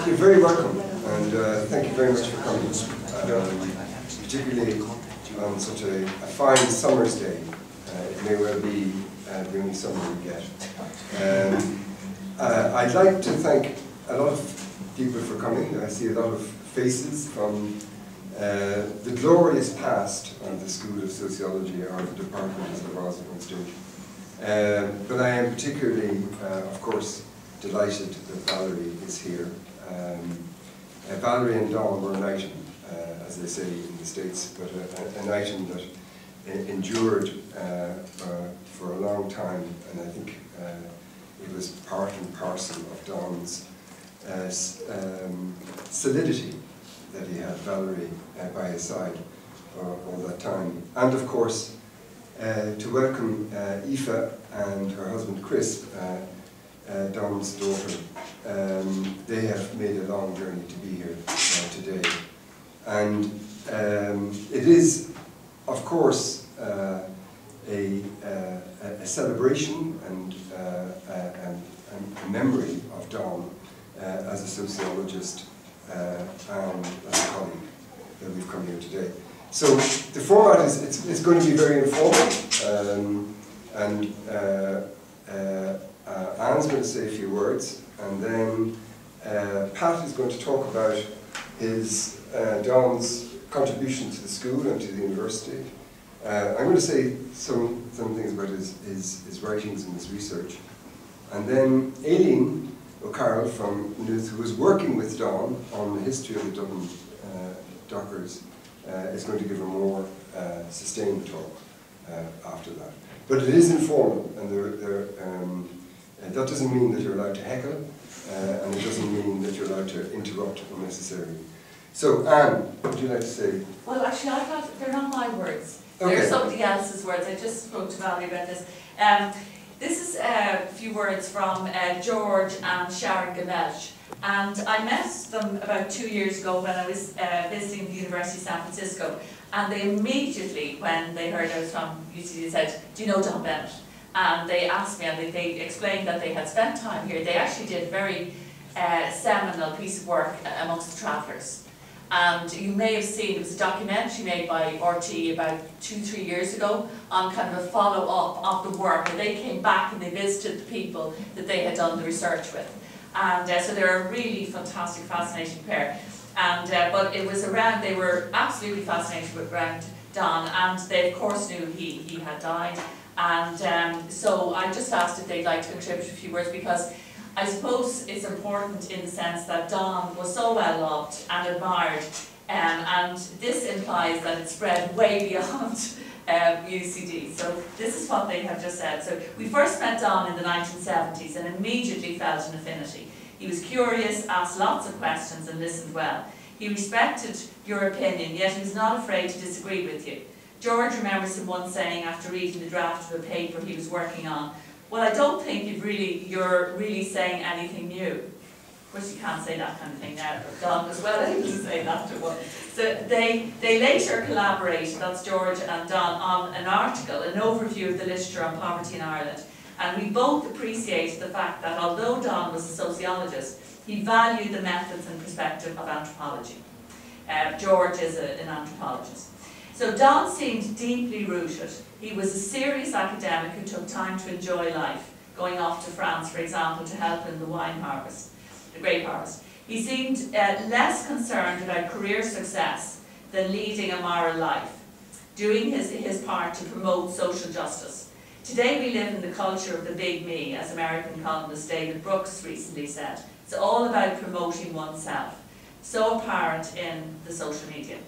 You're very welcome, and thank you very much for coming. Particularly on such a fine summer's day. It may well be the only summer we get. I'd like to thank a lot of people for coming. I see a lot of faces from the glorious past of the School of Sociology, or the department as it was at one stage. But I am particularly, of course, delighted that Valerie is here. Valerie and Don were an item, as they say in the States, but an item that endured for a long time, and I think it was part and parcel of Don's solidity that he had Valerie by his side all that time. And of course, to welcome Aoife and her husband Chris, Don's daughter. They have made a long journey to be here today. And it is, of course, a celebration and a memory of Don as a sociologist and as a colleague that we've come here today. So the format is it's going to be very informal, and Anne's going to say a few words, and then Pat is going to talk about his Don's contribution to the school and to the university. I'm going to say some things about his writings and his research, and then Aileen O'Carroll from NUIM, who was working with Don on the history of the Dublin Dockers, is going to give a more sustained talk after that. But it is informal, and that doesn't mean that you're allowed to heckle, and it doesn't mean that you're allowed to interrupt unnecessarily. So, Anne, what would you like to say? Well, actually, I thought they're not my words. Okay. They're somebody else's words. I just spoke to Valerie about this. This is a few words from George and Sharon Gamelch. And I met them about 2 years ago when I was visiting the University of San Francisco. And they immediately, when they heard I was from UCD, said, "Do you know Don Bennett?" And they asked me, and they explained that they had spent time here. They actually did a very seminal piece of work amongst the travellers. And you may have seen, it was a documentary made by RT about 2-3 years ago on kind of a follow-up of the work. And they came back and they visited the people that they had done the research with. And so they're a really fantastic, fascinating pair. And but it was around, they were absolutely fascinated around Don, and they of course knew he had died. And so I just asked if they'd like to contribute a few words, because I suppose it's important in the sense that Don was so well loved and admired, and this implies that it spread way beyond UCD. So this is what they have just said. So we first met Don in the 1970s and immediately felt an affinity. He was curious, asked lots of questions and listened well. He respected your opinion, yet he was not afraid to disagree with you. George remembers him once saying, after reading the draft of a paper he was working on, "Well, I don't think you're really saying anything new." Of course, you can't say that kind of thing now, but Don was well able to say that to one. So they later collaborated, that's George and Don, on an article, an overview of the literature on poverty in Ireland. And we both appreciate the fact that although Don was a sociologist, he valued the methods and perspective of anthropology. George is an anthropologist. So Don seemed deeply rooted. He was a serious academic who took time to enjoy life, going off to France, for example, to help in the wine harvest, the grape harvest. He seemed less concerned about career success than leading a moral life, doing his part to promote social justice. Today we live in the culture of the big me, as American columnist David Brooks recently said. It's all about promoting oneself, so apparent in the social media.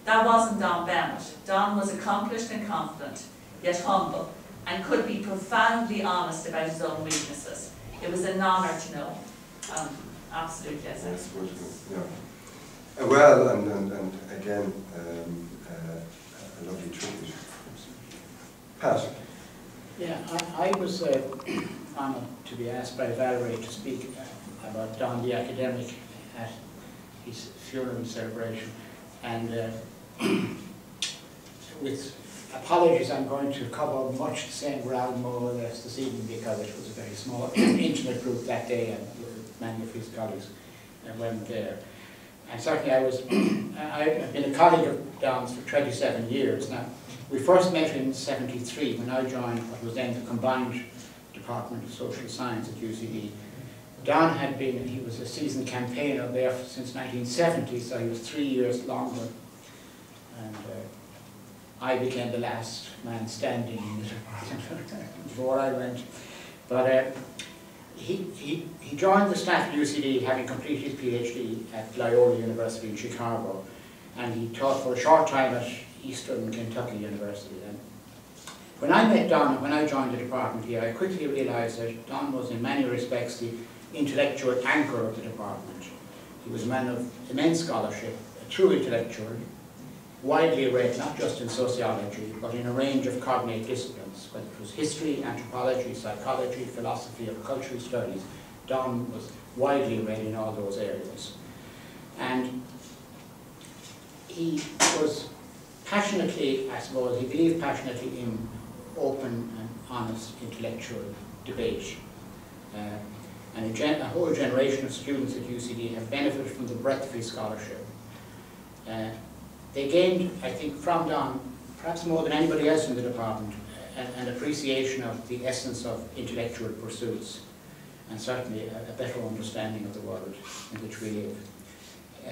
That wasn't Don Bennett. Don was accomplished and confident, yet humble, and could be profoundly honest about his own weaknesses. It was an honour to know him. Absolutely, yes. That's wonderful. Yeah. Well, and again, a lovely tribute. Pat. Yeah, I was honoured to be asked by Valerie to speak about Don the academic at his funeral celebration, and with apologies, I'm going to cover much the same ground more or less this evening, because it was a very small, intimate group that day, and with many of his colleagues. when there. And certainly I've been a colleague of Don's for 27 years now. We first met in '73 when I joined what was then the combined Department of Social Science at UCD. Don he was a seasoned campaigner there since 1970, so he was 3 years longer. And I became the last man standing in the department before I went. But he joined the staff at UCD having completed his PhD at Loyola University in Chicago, and he taught for a short time at Eastern Kentucky University then. When I met Don, when I joined the department here, I quickly realized that Don was in many respects the intellectual anchor of the department. He was a man of immense scholarship, a true intellectual, widely read not just in sociology, but in a range of cognate disciplines, whether it was history, anthropology, psychology, philosophy, or cultural studies. Don was widely read in all those areas. And he was passionately, I suppose, he believed passionately in open and honest intellectual debate. And a whole generation of students at UCD have benefited from the breadth of his scholarship. They gained, I think, from Don, perhaps more than anybody else in the department, an appreciation of the essence of intellectual pursuits, and certainly a better understanding of the world in which we live.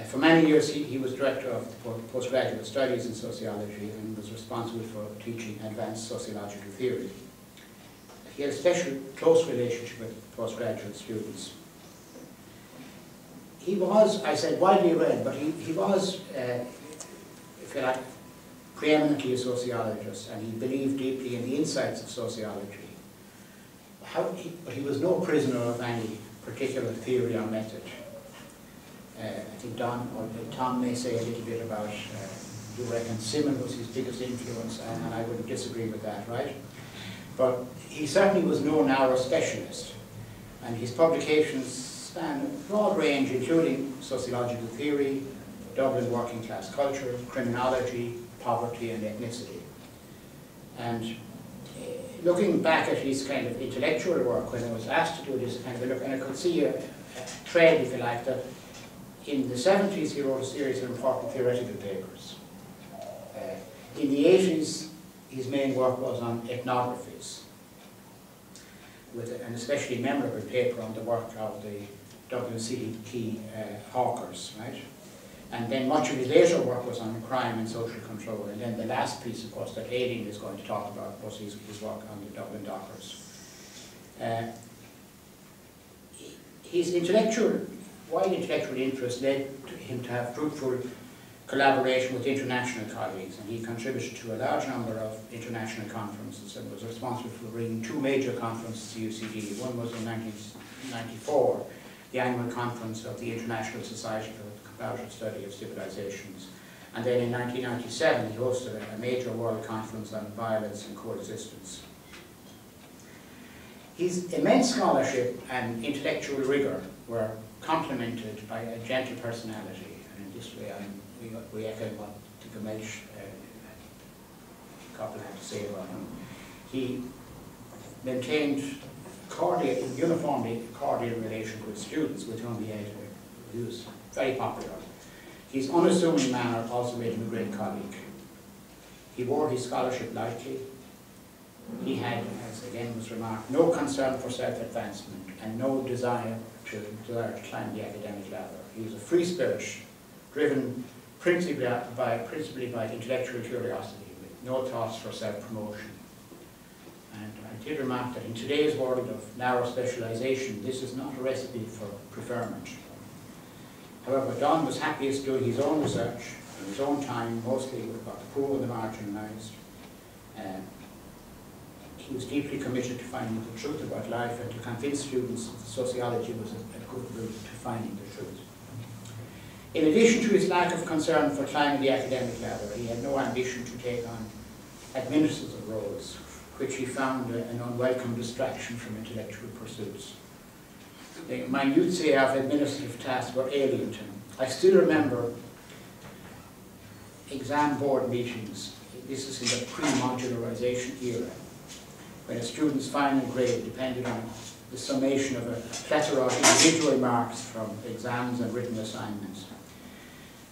For many years he was director of the postgraduate studies in sociology and was responsible for teaching advanced sociological theory. He had a special close relationship with postgraduate students. He was, I said, widely read, but he was, if you like, preeminently a sociologist, and he believed deeply in the insights of sociology. But he was no prisoner of any particular theory or method. I think Tom may say a little bit about, you reckon Simon was his biggest influence, and I wouldn't disagree with that, right? But he certainly was no narrow specialist, and his publications span a broad range, including sociological theory, Dublin working class culture, criminology, poverty and ethnicity. And looking back at his kind of intellectual work, when I was asked to do this kind of a look, and I could see a trend, if you like, that in the 70s he wrote a series of important theoretical papers. In the 80s, his main work was on ethnographies, with an especially memorable paper on the work of the Dublin City Key hawkers, right? And then much of his later work was on crime and social control. And then the last piece, of course, that Aileen is going to talk about was his work on the Dublin Dockers. His wide intellectual interest led him to have fruitful collaboration with international colleagues, and he contributed to a large number of international conferences and was responsible for bringing two major conferences to UCD. One was in 1994, the annual conference of the International Society for the Comparative Study of Civilizations. And then in 1997, he hosted a major world conference on violence and coexistence. His immense scholarship and intellectual rigor were complemented by a gentle personality, and in this way we echo what the Gamelch couple had to say about him. He maintained uniformly cordial relations with students with whom he was very popular. His unassuming manner also made him a great colleague. He wore his scholarship lightly. He had, as again was remarked, no concern for self-advancement and no desire to climb the academic ladder. He was a free spirit, driven principally by intellectual curiosity, with no thoughts for self-promotion. And I did remark that in today's world of narrow specialization, this is not a recipe for preferment. However, Don was happiest doing his own research in his own time, mostly about the poor and the marginalized. He was deeply committed to finding the truth about life and to convince students that sociology was a good route to finding the truth. In addition to his lack of concern for climbing the academic ladder, he had no ambition to take on administrative roles, which he found an unwelcome distraction from intellectual pursuits. The minutiae of administrative tasks were alien to him. I still remember exam board meetings. This is in the pre-modularization era, when a student's final grade depended on the summation of a plethora of individual marks from exams and written assignments.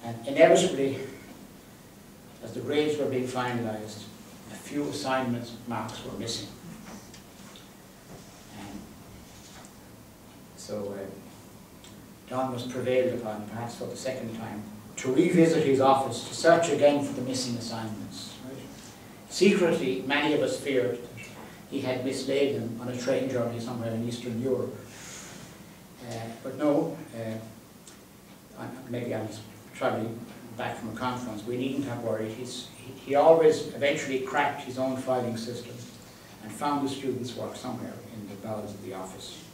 And inevitably, as the grades were being finalised, a few assignment marks were missing. So Don was prevailed upon, perhaps for the second time, to revisit his office to search again for the missing assignments. Right? Secretly, many of us feared that he had mislaid them on a train journey somewhere in Eastern Europe. But no, maybe I was travelling back from a conference. We needn't have worried. He always eventually cracked his own filing system and found the students' work somewhere in the bowels of the office.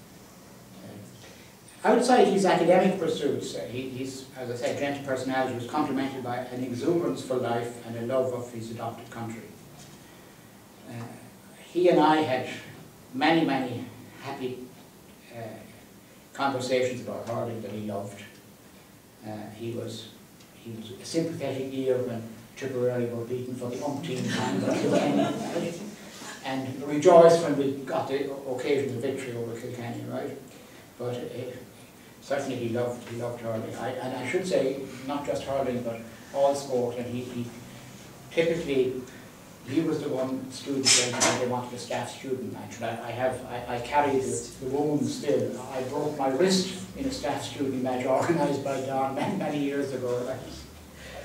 Outside his academic pursuits, he's, as I said, gentle personality was complemented by an exuberance for life and a love of his adopted country. He and I had many, many happy conversations about hurling that he loved. He was a sympathetic ear when Tipperary were beaten for the umpteenth time by Kilkenny, and rejoiced when we got the occasional victory over Kilkenny, right? But certainly he loved hurling. And I should say, not just hurling, but all sport. And he typically, he was the one student when they wanted a staff student match. And I carry the wound still. I broke my wrist in a staff student match organised by Don many years ago, right?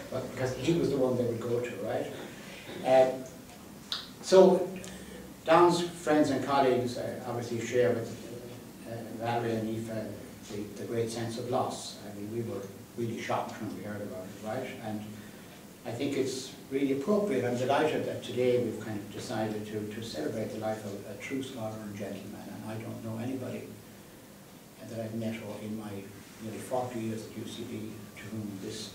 But because he was the one they would go to, right? So Don's friends and colleagues obviously share with Valerie and Aoife the great sense of loss. I mean, we were really shocked when we heard about it, right? And I think it's really appropriate. I'm delighted that today we've kind of decided to celebrate the life of a true scholar and gentleman. And I don't know anybody that I've met or in my nearly 40 years at UCD to whom this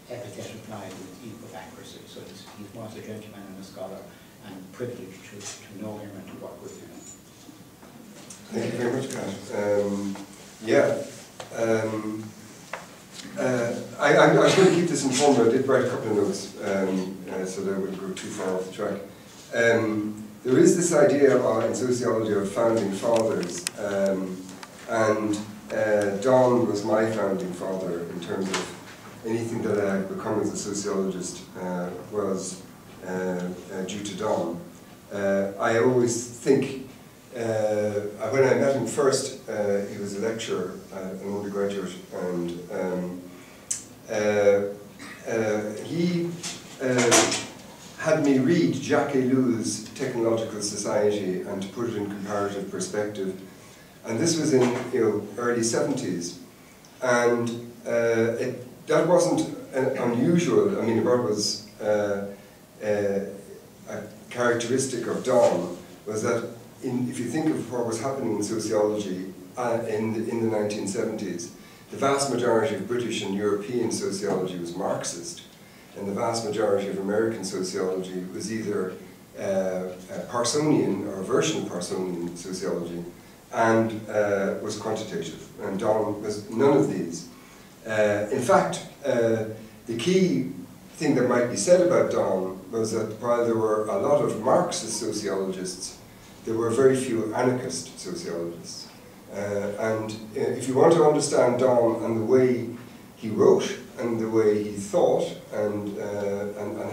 epithet applied with equal accuracy. So he was a gentleman and a scholar, and privileged to know him and to work with him. Thank you very much, Pat. I'm going to keep this informal. I did write a couple of notes, so that I wouldn't go too far off the track. There is this idea in sociology of founding fathers, and Don was my founding father in terms of anything that I have become as a sociologist was due to Don. I always think, when I met him first, he was a lecturer, an undergraduate, and he had me read Jacques Ellul's Technological Society and to put it in comparative perspective. And this was in early 70s. And that wasn't unusual. I mean, what was a characteristic of Don was that if you think of what was happening in sociology in the 1970s, the vast majority of British and European sociology was Marxist, and the vast majority of American sociology was either Parsonian or a version of Parsonian sociology, and was quantitative. And Don was none of these. In fact, the key thing that might be said about Don was that while there were a lot of Marxist sociologists, there were very few anarchist sociologists. And if you want to understand Don and the way he wrote and the way he thought and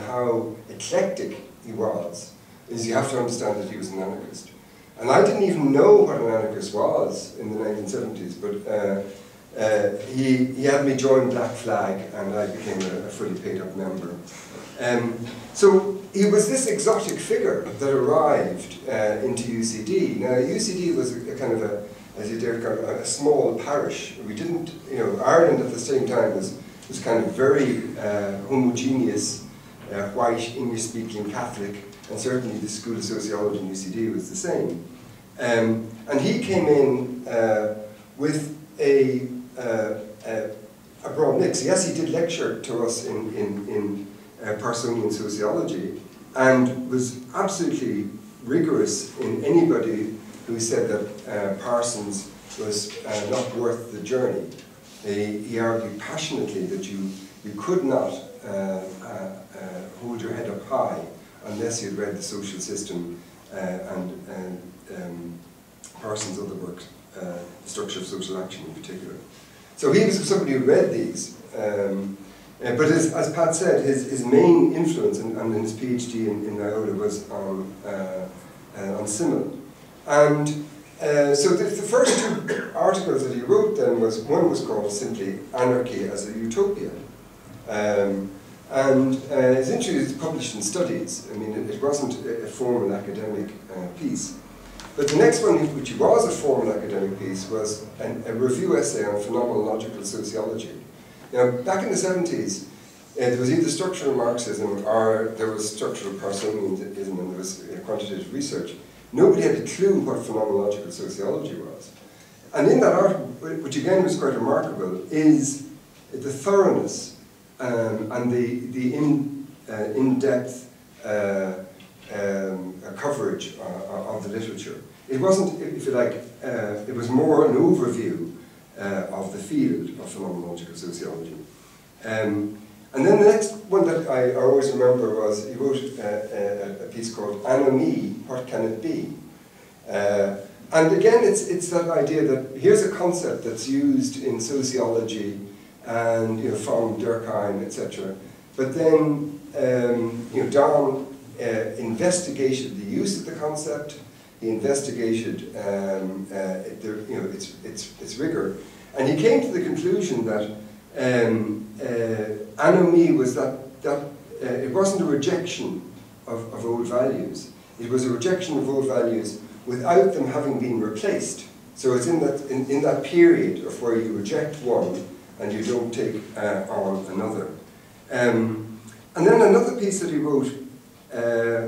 how eclectic he was, is you have to understand that he was an anarchist. And I didn't even know what an anarchist was in the 1970s, but he had me join Black Flag and I became a fully paid up member. So he was this exotic figure that arrived into UCD. Now UCD was a kind of as you dare call it, a small parish. We didn't, Ireland at the same time was kind of very homogeneous, white, English-speaking Catholic, and certainly the School of Sociology in UCD was the same. And he came in with a broad mix. Yes, he did lecture to us in Parsonian sociology, and was absolutely rigorous in anybody who said that Parsons was not worth the journey. He argued passionately that you could not hold your head up high unless you had read the social system and Parsons' other work, The Structure of Social Action in particular. So he was somebody who read these, but as Pat said, his main influence and his PhD in Loyola was on Simmel. And so the first two articles that he wrote then one was called simply Anarchy as a Utopia. And it's interesting, it's published in Studies. I mean, it wasn't a formal academic piece. But the next one, which was a formal academic piece, was a review essay on phenomenological sociology. Now, back in the 70s, there was either structural Marxism or there was structural Parsonianism and there was quantitative research. Nobody had a clue what phenomenological sociology was. And in that article, which again was quite remarkable, is the thoroughness and the in-depth coverage of the literature. It wasn't, if you like, it was more an overview of the field of phenomenological sociology. And then the next one that I always remember was, he wrote a piece called Anomie, What Can It Be? And again, it's that idea that here's a concept that's used in sociology and, you know, from Durkheim, etc. But then, you know, Don investigated the use of the concept. He investigated you know, its rigor, and he came to the conclusion that anomie was that it wasn't a rejection of old values. It was a rejection of old values without them having been replaced. So it's in that period of where you reject one and you don't take on another. And then another piece that he wrote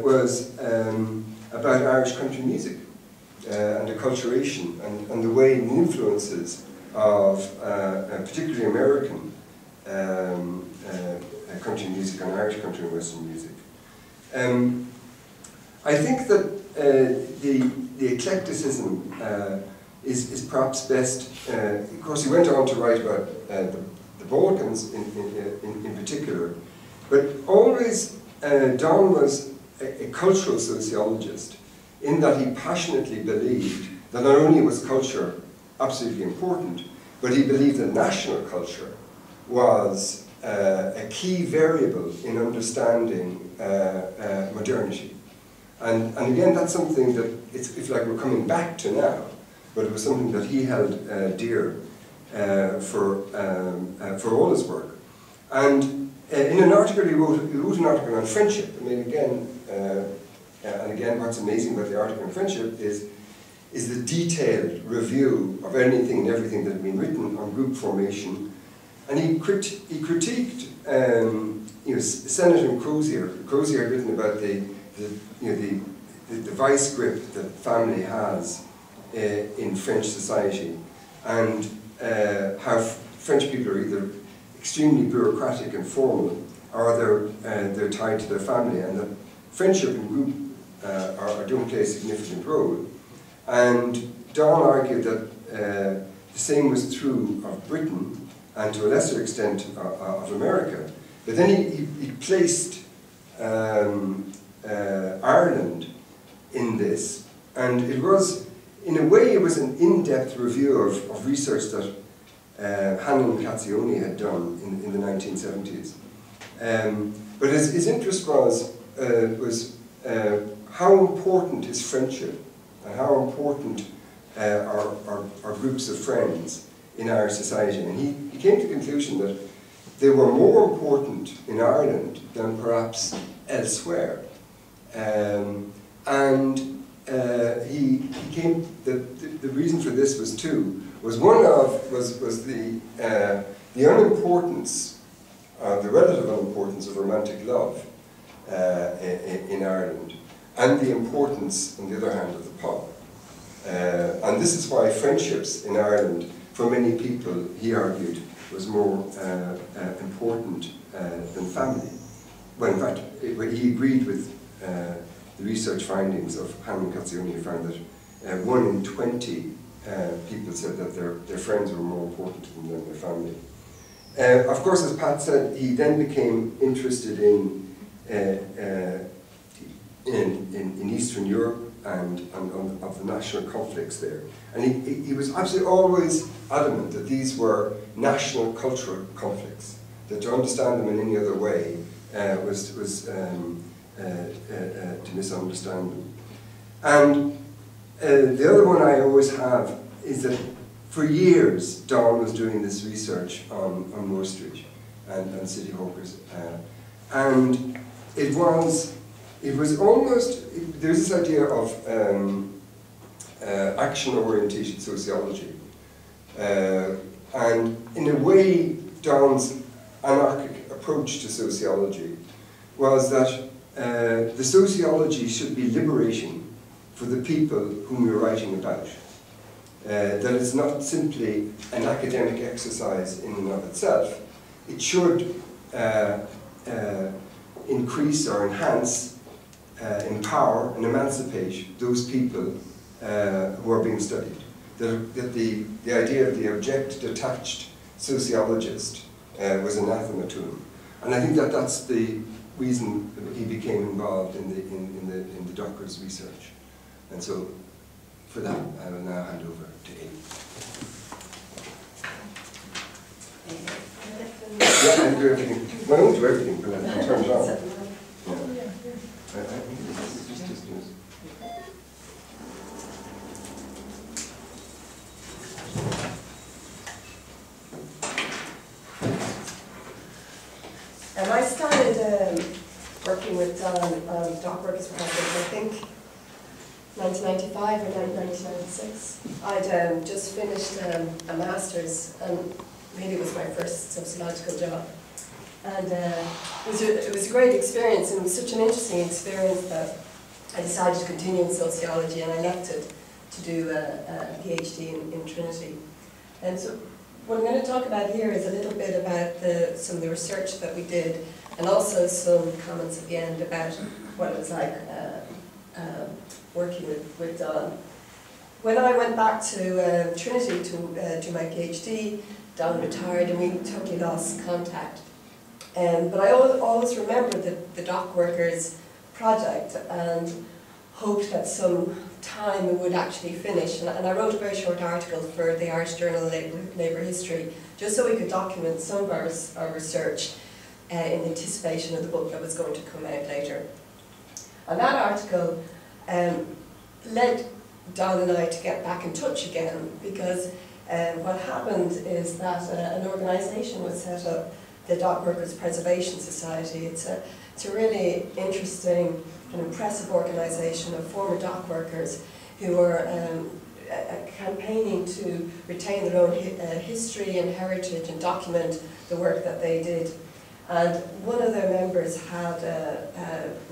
was about Irish country music and acculturation and the way the influences of particularly American country music and Irish country and Western music. I think that the eclecticism is perhaps best. Of course, he went on to write about the Balkans in particular, but always Don was a cultural sociologist in that he passionately believed that not only was culture absolutely important, but he believed that national culture was a key variable in understanding modernity. And again, that's something that it's like we're coming back to now, but it was something that he held dear for all his work. And in an article he wrote an article on friendship. I mean, again, and again, what's amazing about the article on friendship is the detailed review of anything and everything that had been written on group formation. And he critiqued, you know, Senator Crozier. Crozier had written about the vice grip that family has in French society, and how French people are either extremely bureaucratic and formal, or they're tied to their family, and that friendship and group don't play a significant role. And Don argued that the same was true of Britain, and to a lesser extent of America. But then he placed Ireland in this, and it was, in a way, it was an in-depth review of research that Hanlon Cazzione had done in the 1970s. But his interest was how important is friendship, and how important are groups of friends in our society. And he came to the conclusion that they were more important in Ireland than perhaps elsewhere. And he came, the reason for this was two. Was the unimportance, the relative unimportance of romantic love in Ireland, and the importance, on the other hand, of the pub. And this is why friendships in Ireland, for many people, he argued, was more important than family. Well, in fact, he agreed with the research findings of Hanlon Cazzione, who found that 1 in 20 people said that their friends were more important to them than their family. Of course, as Pat said, he then became interested in Eastern Europe and of the national conflicts there. And he was absolutely always adamant that these were national cultural conflicts, that to understand them in any other way was to misunderstand them. And the other one I always have is that for years Don was doing this research on Moore Street and City Hawkers. And it was almost, there's this idea of action-oriented sociology. And in a way, Don's anarchic approach to sociology was that the sociology should be liberating for the people whom we're writing about. That it's not simply an academic exercise in and of itself. It should increase or enhance, empower and emancipate those people who are being studied. That the idea of the object-detached sociologist was anathema to him. And I think that that's the reason he became involved in the Docker's research. And so, for that, I will now hand over to Aileen. Yeah, I do everything. Well, I don't do everything, but I turn it on. Yeah. I think this is just news. And I started working with Don on dock workers project, I think 1995 or 1996. I'd just finished a master's, and really it was my first sociological job. And it was a great experience, and it was such an interesting experience that I decided to continue in sociology, and I left it to do a PhD in Trinity. And so what I'm going to talk about here is a little bit about some of the research that we did, and also some comments at the end about what it was like working with Don. When I went back to Trinity to do my PhD, Don retired and we totally lost contact. But I always remembered the dock workers project and hoped that some time it would actually finish. And I wrote a very short article for the Irish Journal of Labour History, just so we could document some of our research in anticipation of the book that was going to come out later. And that article led Don and I to get back in touch again, because what happened is that an organisation was set up, the Dock Workers Preservation Society. It's a really interesting and impressive organisation of former dock workers who are campaigning to retain their own history and heritage and document the work that they did. And one of their members had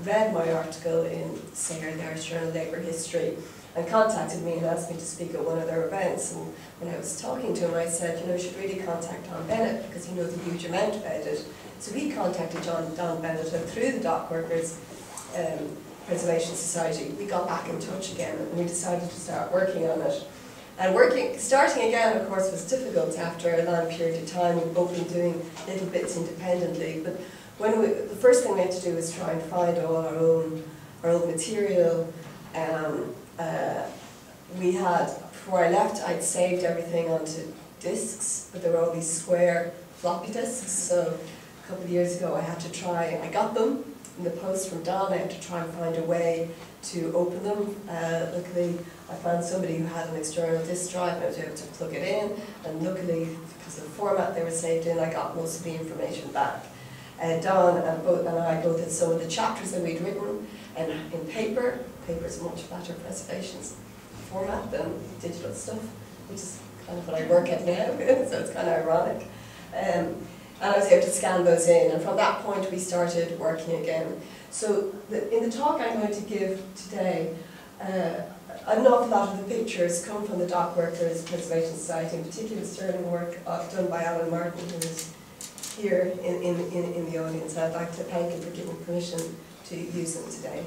read my article in, say, the Irish Journal of Labour History, and contacted me and asked me to speak at one of their events. And when I was talking to him, I said, you know, you should really contact Don Bennett, because he knows a huge amount about it. So he contacted Don Bennett, and through the Dock Workers Preservation Society, we got back in touch again, and we decided to start working on it. And starting again, of course, was difficult after a long period of time. We've both been doing little bits independently, but the first thing we had to do was try and find all our own material. We had, before I left, I'd saved everything onto discs, but there were all these square floppy disks, so a couple of years ago I got them in the post from Don. I had to try and find a way to open them. Luckily, I found somebody who had an external disk drive, and I was able to plug it in, and luckily, because of the format they were saved in, I got most of the information back. Don and I both had some of the chapters that we'd written and in paper. Paper is much better preservation format than digital stuff, which is kind of what I work at now, so it's kind of ironic. And I was able to scan those in, and from that point we started working again. So in the talk I'm going to give today, an awful lot of the pictures come from the Dock Workers Preservation Society, in particular the sterling work done by Alan Martin, who is here in the audience. I'd like to thank him for giving permission to use them today.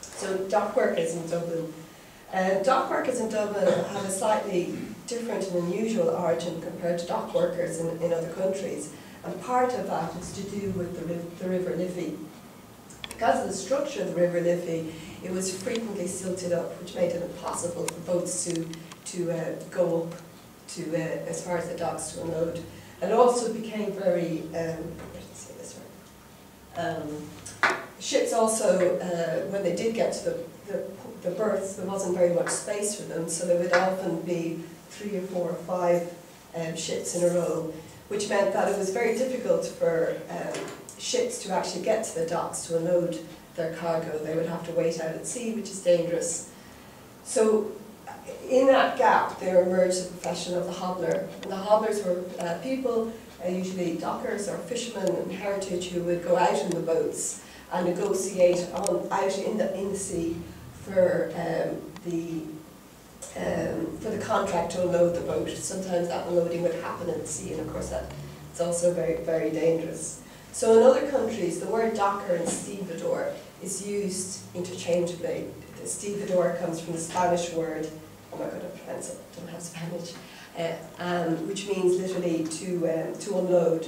So dock workers in Dublin. Dock workers in Dublin have a slightly different and unusual origin compared to dock workers in other countries. And part of that is to do with the River Liffey. Because of the structure of the River Liffey, it was frequently silted up, which made it impossible for boats to go up to as far as the docks to unload. And it also became very, ships also, when they did get to the berths, there wasn't very much space for them, so there would often be 3 or 4 or 5 ships in a row, which meant that it was very difficult for ships to actually get to the docks to unload their cargo. They would have to wait out at sea, which is dangerous. So in that gap, there emerged the profession of the hobbler. And the hobblers were people, usually dockers or fishermen in heritage, who would go out in the boats and negotiate out in the sea for the contract to unload the boat. Sometimes that unloading would happen in the sea, and of course that's also very, very dangerous. So in other countries, the word docker and stevedore is used interchangeably. The stevedore comes from the Spanish word, I'm not going to pronounce it, I don't have Spanish, which means literally to unload.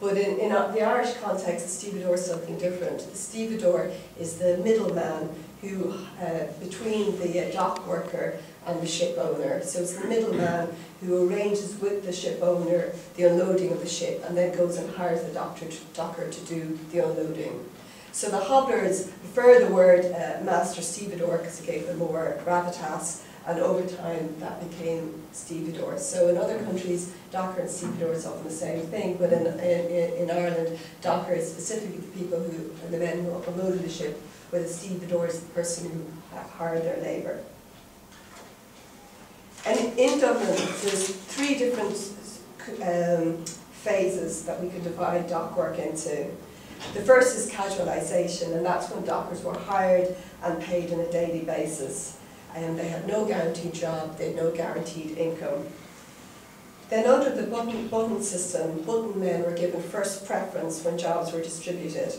But in the Irish context, the stevedore is something different. The stevedore is the middleman who, between the dock worker and the ship owner. So it's the middleman who arranges with the ship owner the unloading of the ship, and then goes and hires the docker to do the unloading. So the hobblers prefer the word master stevedore because it gave them more gravitas, and over time that became stevedore. So in other countries, docker and stevedore is often the same thing, but in Ireland, docker is specifically the people who are the men who unloaded the ship, where the stevedore is the person who hired their labour. And in Dublin, there's 3 different phases that we can divide dock work into. The first is casualization, and that's when dockers were hired and paid on a daily basis. And they had no guaranteed job, they had no guaranteed income. Then under the button system, button men were given first preference when jobs were distributed.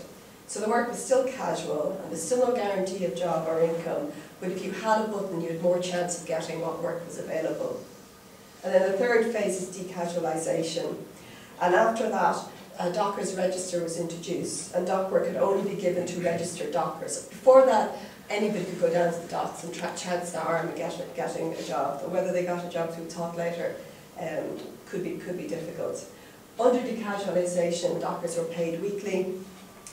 So the work was still casual, and there's still no guarantee of job or income, but if you had a button, you had more chance of getting what work was available. And then the third phase is decasualization. And after that, a docker's register was introduced, and dock work could only be given to registered dockers. Before that, anybody could go down to the docks and chance their arm at getting a job. And whether they got a job, we'll talk later, could be difficult. Under decasualization, dockers were paid weekly.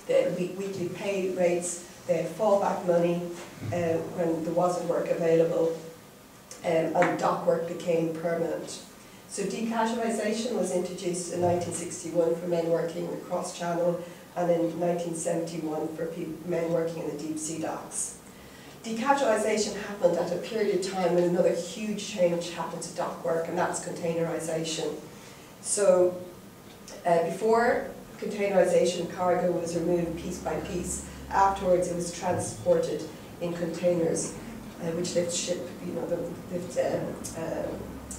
They had weekly pay rates. They had fallback money when there wasn't work available, and dock work became permanent. So decasualization was introduced in 1961 for men working in the cross-channel, and in 1971 for men working in the deep sea docks. Decasualization happened at a period of time when another huge change happened to dock work, and that's containerization. So before containerization, cargo was removed piece by piece. Afterwards, it was transported in containers, which lift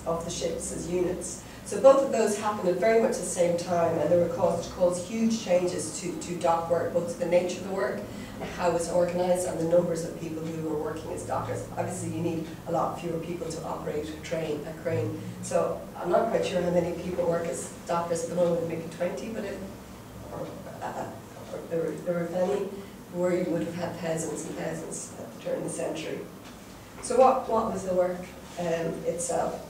off the ships as units. So both of those happened at very much the same time, and they were caused huge changes to dock work, both the nature of the work, and how it's organised, and the numbers of people who were working as dockers. Obviously, you need a lot fewer people to operate a crane. So I'm not quite sure how many people work as dockers at the moment, maybe 20, but there were many where you would have had thousands and thousands during the century. So what was the work itself?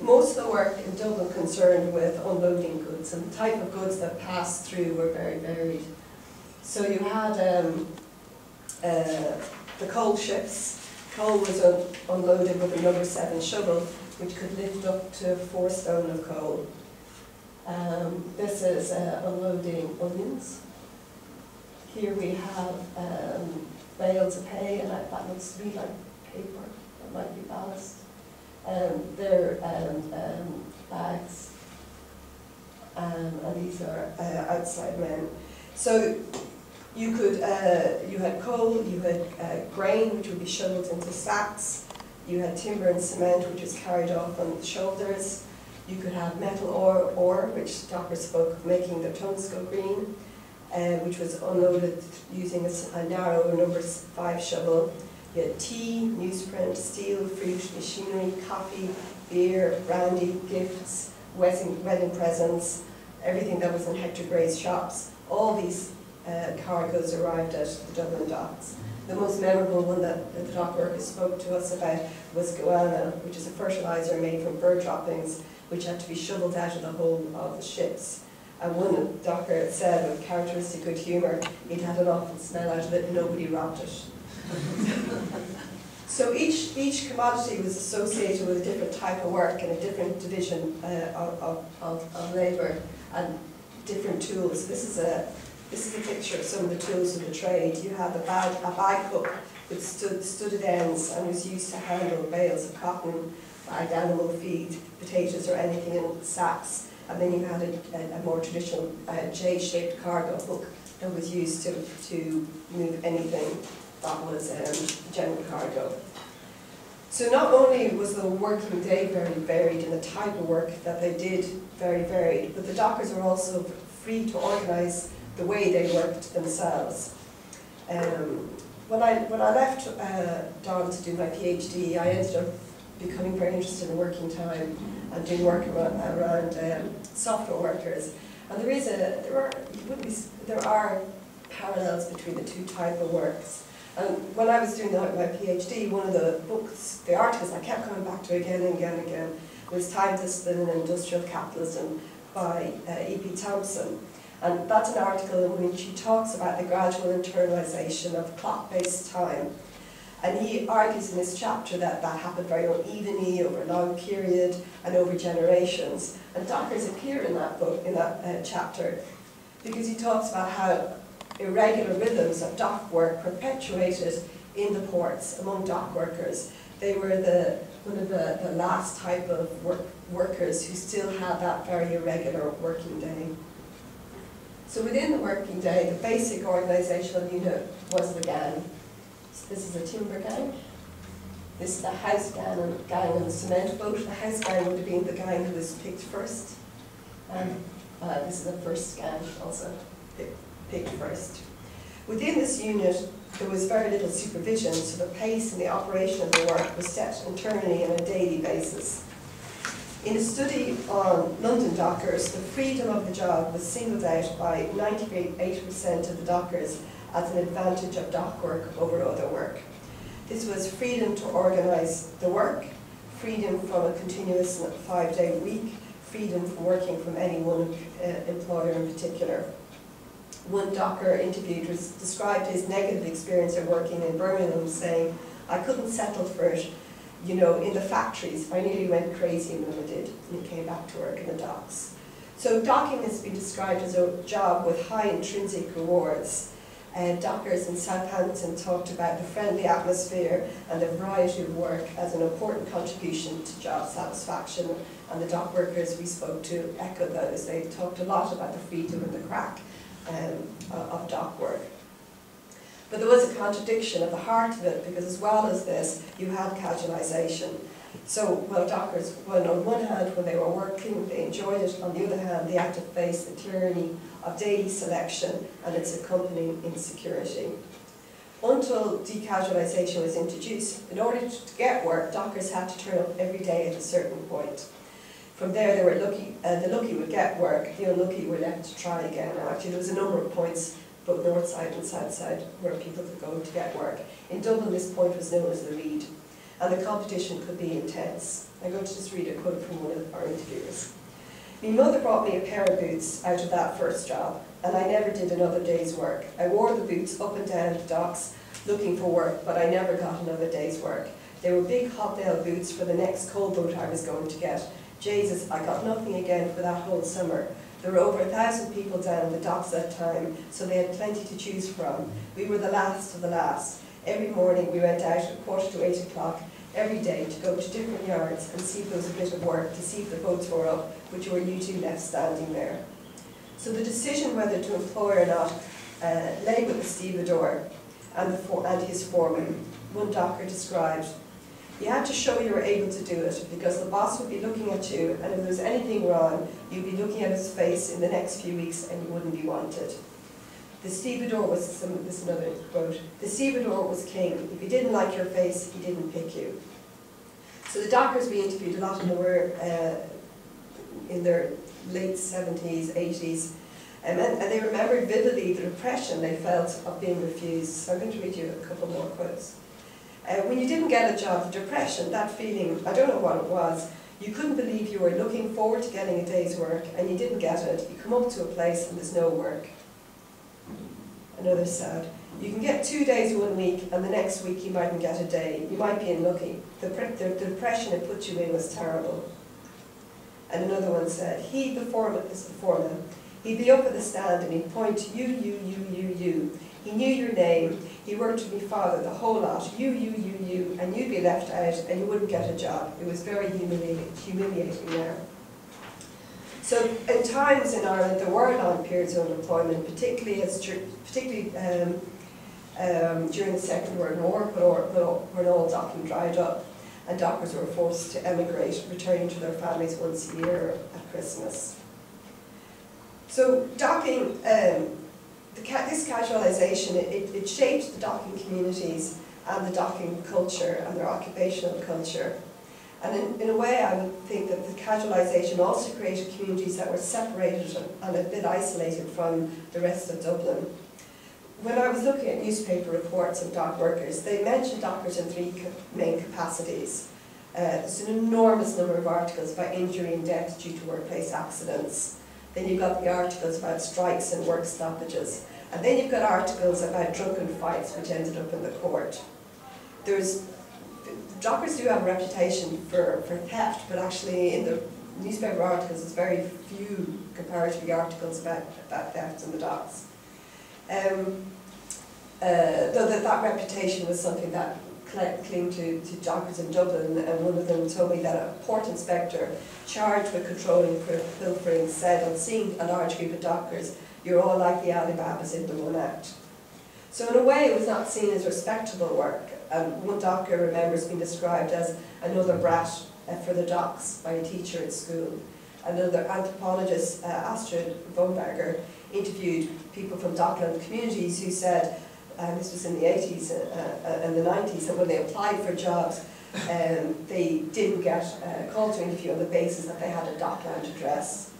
Most of the work in Dublin concerned with unloading goods, and the type of goods that passed through were very varied. So you had the coal ships. Coal was unloaded with a number 7 shovel, which could lift up to 4 stone of coal. This is unloading onions. Here we have bales of hay, and that looks to me like paper. That might be ballast. They're bags, and these are outside men. So you could, you had coal, you had grain, which would be shoveled into sacks. You had timber and cement, which was carried off on the shoulders. You could have metal ore, which dockers spoke of making their tongues go green, which was unloaded using a narrow number 5 shovel. You had tea, newsprint, steel, fruit, machinery, coffee, beer, brandy, gifts, wedding presents, everything that was in Hector Gray's shops. All these cargoes arrived at the Dublin docks. The most memorable one that the dock workers spoke to us about was guano, which is a fertilizer made from bird droppings, which had to be shoveled out of the hull of the ships. And one docker said with characteristic good humour, he'd had an awful smell out of it and nobody robbed it. So each commodity was associated with a different type of work and a different division of labour and different tools. This is a picture of some of the tools of the trade. You had a bag hook with studded ends and was used to handle bales of cotton, bagged animal feed, potatoes or anything in sacks. And then you had a more traditional J-shaped cargo hook that was used to move anything that was general cargo. So not only was the working day very varied and the type of work that they did very varied, but the dockers were also free to organise the way they worked themselves. When I left Don to do my PhD, I ended up becoming very interested in working time and doing work around software workers. And there are parallels between the two types of works. And when I was doing my PhD, one of the books, the articles I kept coming back to again and again and again was Time, Discipline and Industrial Capitalism by E.P. Thompson. And that's an article in which he talks about the gradual internalisation of clock-based time. And he argues in this chapter that that happened very unevenly over a long period and over generations. And dockers appear in that book, in that chapter, because he talks about how irregular rhythms of dock work perpetuated in the ports among dock workers. They were one of the last type of workers who still had that very irregular working day. So within the working day, the basic organisational unit was the gang. So this is a timber gang. This is the house gang on the cement boat. The house gang would have been the gang who was picked first. And this is the first gang also picked first. Within this unit, there was very little supervision, so the pace and the operation of the work was set internally on a daily basis. In a study on London dockers, the freedom of the job was singled out by 98% of the dockers as an advantage of dock work over other work. This was freedom to organise the work, freedom from a continuous 5-day week, freedom from working from any one employer in particular. One docker interviewed described his negative experience of working in Birmingham, saying, "I couldn't settle for it, you know, in the factories. I nearly went crazy when I did," and he came back to work in the docks. So docking has been described as a job with high intrinsic rewards. Dockers in Southampton talked about the friendly atmosphere and the variety of work as an important contribution to job satisfaction, and the dock workers we spoke to echoed those. They talked a lot about the freedom and the crack of dock work. But there was a contradiction at the heart of it, because as well as this, you had casualization. So, well, dockers, well, on one hand, when they were working, they enjoyed it. On the other hand, they had to face the tyranny of daily selection and its accompanying insecurity. Until decasualization was introduced, in order to get work, dockers had to turn up every day at a certain point. From there, they were lucky. The lucky would get work, the unlucky were left to try again. And actually, there was a number of points, both north side and south side, where people could go to get work. In Dublin, this point was known as the Reed, and the competition could be intense. I'm going to just read a quote from one of our interviewers. "My mother brought me a pair of boots out of that first job, and I never did another day's work. I wore the boots up and down the docks looking for work, but I never got another day's work. They were big hobnail boots for the next coal boat I was going to get. Jesus, I got nothing again for that whole summer. There were over 1,000 people down the docks that time, so they had plenty to choose from. We were the last of the last. Every morning we went out at 7:45 every day to go to different yards and see if there was a bit of work, to see if the boats were up, which were usually left standing there." So the decision whether to employ or not lay with the stevedore and his foreman. One docker described, "You had to show you were able to do it, because the boss would be looking at you, and if there was anything wrong, you'd be looking at his face in the next few weeks and you wouldn't be wanted. The stevedore was," this is another quote, "the stevedore was king. If he didn't like your face, he didn't pick you." So the dockers we interviewed, a lot of them were in their late 70s, 80s, And they remembered vividly the depression they felt of being refused. So I'm going to read you a couple more quotes. When you didn't get a job, depression, that feeling, I don't know what it was, you couldn't believe you were looking forward to getting a day's work and you didn't get it. You come up to a place and there's no work. Another sad. You can get 2 days 1 week and the next week you mightn't get a day. You might be unlucky. The depression it put you in was terrible. And another one said, he, the foreman, is the foreman, he'd be up at the stand and he'd point, you. He knew your name, he worked with me father, the whole lot, you, and you'd be left out and you wouldn't get a job. It was very humiliating there. So in times in Ireland there were long periods of unemployment, particularly during the Second World War when all docking dried up and dockers were forced to emigrate, returning to their families once a year at Christmas. So docking, this casualization, it shaped the docking communities and the docking culture and their occupational culture. And in a way I would think that the casualization also created communities that were separated and a bit isolated from the rest of Dublin. When I was looking at newspaper reports of dock workers, they mentioned dockers in 3 main capacities. There's an enormous number of articles about injury and death due to workplace accidents. Then you've got the articles about strikes and work stoppages. And then you've got articles about drunken fights which ended up in the court. Dockers do have a reputation for theft, but actually in the newspaper articles there's very few comparatively articles about theft in the docks. Though that reputation was something that clung to dockers in Dublin, and one of them told me that a port inspector charged with controlling pilfering said on seeing a large group of dockers, you're all like the Alibabas in the one act. So in a way it was not seen as respectable work. One docker remembers being described as another brat for the docks by a teacher at school. Another anthropologist, Astrid Womberger, interviewed people from dockland communities who said, this was in the 80s and the 90s, that when they applied for jobs, they didn't get called to interview on the basis that they had a dockland address.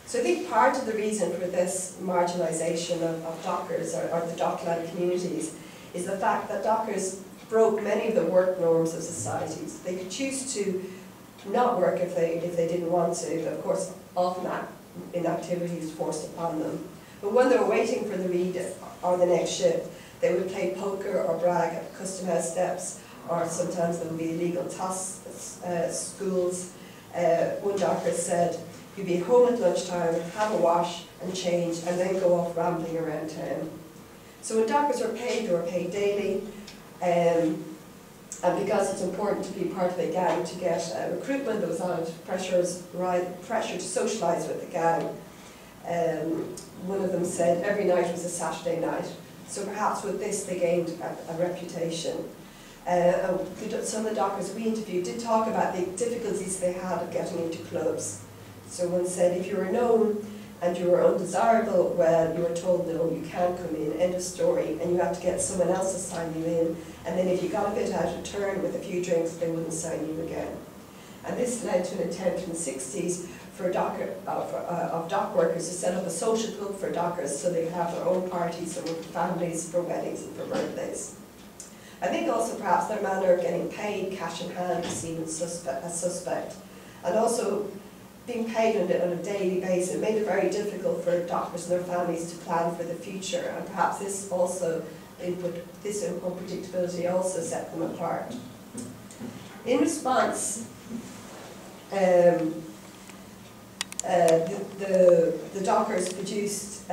So I think part of the reason for this marginalisation of dockers or the dockland communities is the fact that dockers broke many of the work norms of societies. They could choose to not work if they didn't want to, but of course often that inactivity was forced upon them. But when they were waiting for the read or the next shift, they would play poker or brag at custom house steps, or sometimes there would be illegal toss schools. One docker said, you'd be home at lunchtime, have a wash and change, and then go off rambling around town. So when dockers were paid, they were paid daily, and because it's important to be part of a gang to get recruitment, there was a lot of pressure to socialise with the gang. One of them said every night was a Saturday night, so perhaps with this they gained a reputation. Some of the dockers we interviewed did talk about the difficulties they had of getting into clubs. So one said if you were known and you were undesirable, well, you were told no, you can't come in, end of story, and you had to get someone else to sign you in, and then if you got a bit out of turn with a few drinks, they wouldn't sign you again. And this led to an attempt in the 60s for dock workers to set up a social club for dockers so they could have their own parties for families, for weddings and for birthdays. I think also perhaps their manner of getting paid cash in hand is seen as suspect. And also being paid on a daily basis made it very difficult for dockers and their families to plan for the future, and perhaps this unpredictability also set them apart. In response, the dockers produced,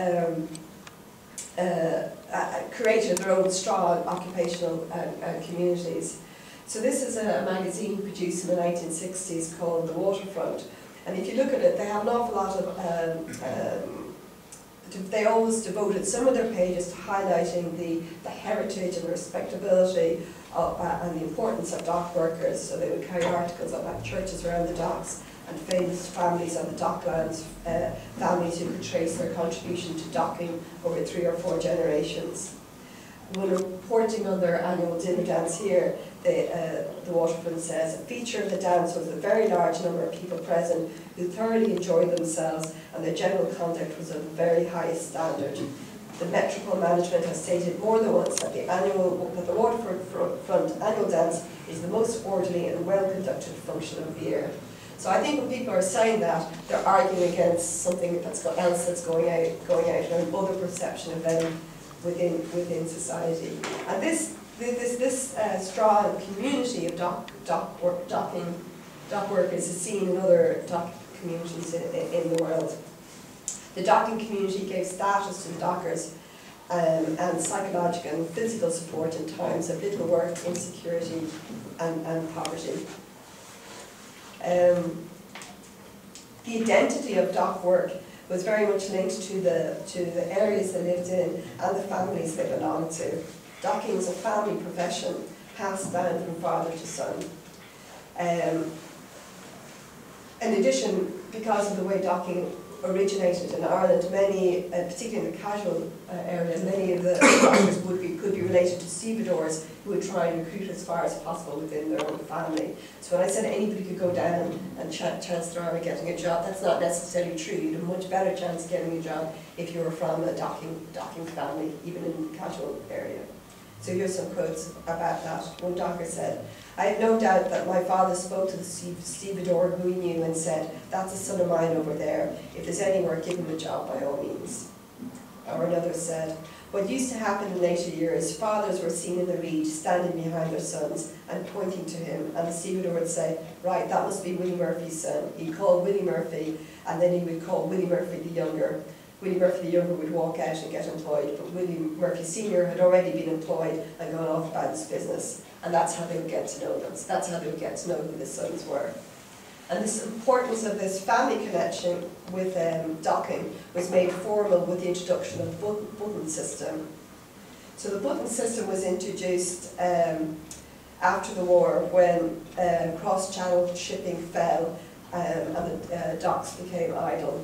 created their own strong occupational communities. So this is a magazine produced in the 1960s called The Waterfront. And if you look at it, they have an awful lot of, they always devoted some of their pages to highlighting the heritage and the respectability of, and the importance of dock workers. So they would carry articles about churches around the docks and famous families on the docklands, families who could trace their contribution to docking over 3 or 4 generations. When reporting on their annual dinner dance here, the waterfront says, a feature of the dance was a very large number of people present who thoroughly enjoyed themselves, and their general conduct was of the very highest standard. The Metropole management has stated more than once that the waterfront annual dance is the most orderly and well-conducted function of the year. So I think when people are saying that, they're arguing against something else that's going out, and other perception of them within society. And this strong community of dock workers is seen in other dock communities in the world. The docking community gave status to the dockers and psychological and physical support in times of little work, insecurity and poverty. The identity of dock work was very much linked to the areas they lived in and the families they belonged to. Docking was a family profession passed down from father to son. In addition, because of the way docking originated in Ireland, many, particularly in the casual area, many of the dockers could be related to stevedores who would try and recruit as far as possible within their own family. So when I said anybody could go down and chance their arm of getting a job, that's not necessarily true. You had a much better chance of getting a job if you were from a docking family, even in the casual area. So here's some quotes about that. One docker said, "I have no doubt that my father spoke to the stevedore who he knew and said, 'That's a son of mine over there. If there's any work, give him a job by all means.'" Or another said, "What used to happen in later years, fathers were seen in the reed, standing behind their sons and pointing to him, and the stevedore would say, 'Right, that must be Willie Murphy's son.' He'd call Willie Murphy, and then he would call Willie Murphy the younger. Willie Murphy the younger would walk out and get employed, but Willie Murphy Senior had already been employed and gone off about his business. And that's how they would get to know them. So that's how they would get to know who the sons were." And this importance of this family connection with docking was made formal with the introduction of the button system. So the button system was introduced after the war when cross-channel shipping fell and the docks became idle.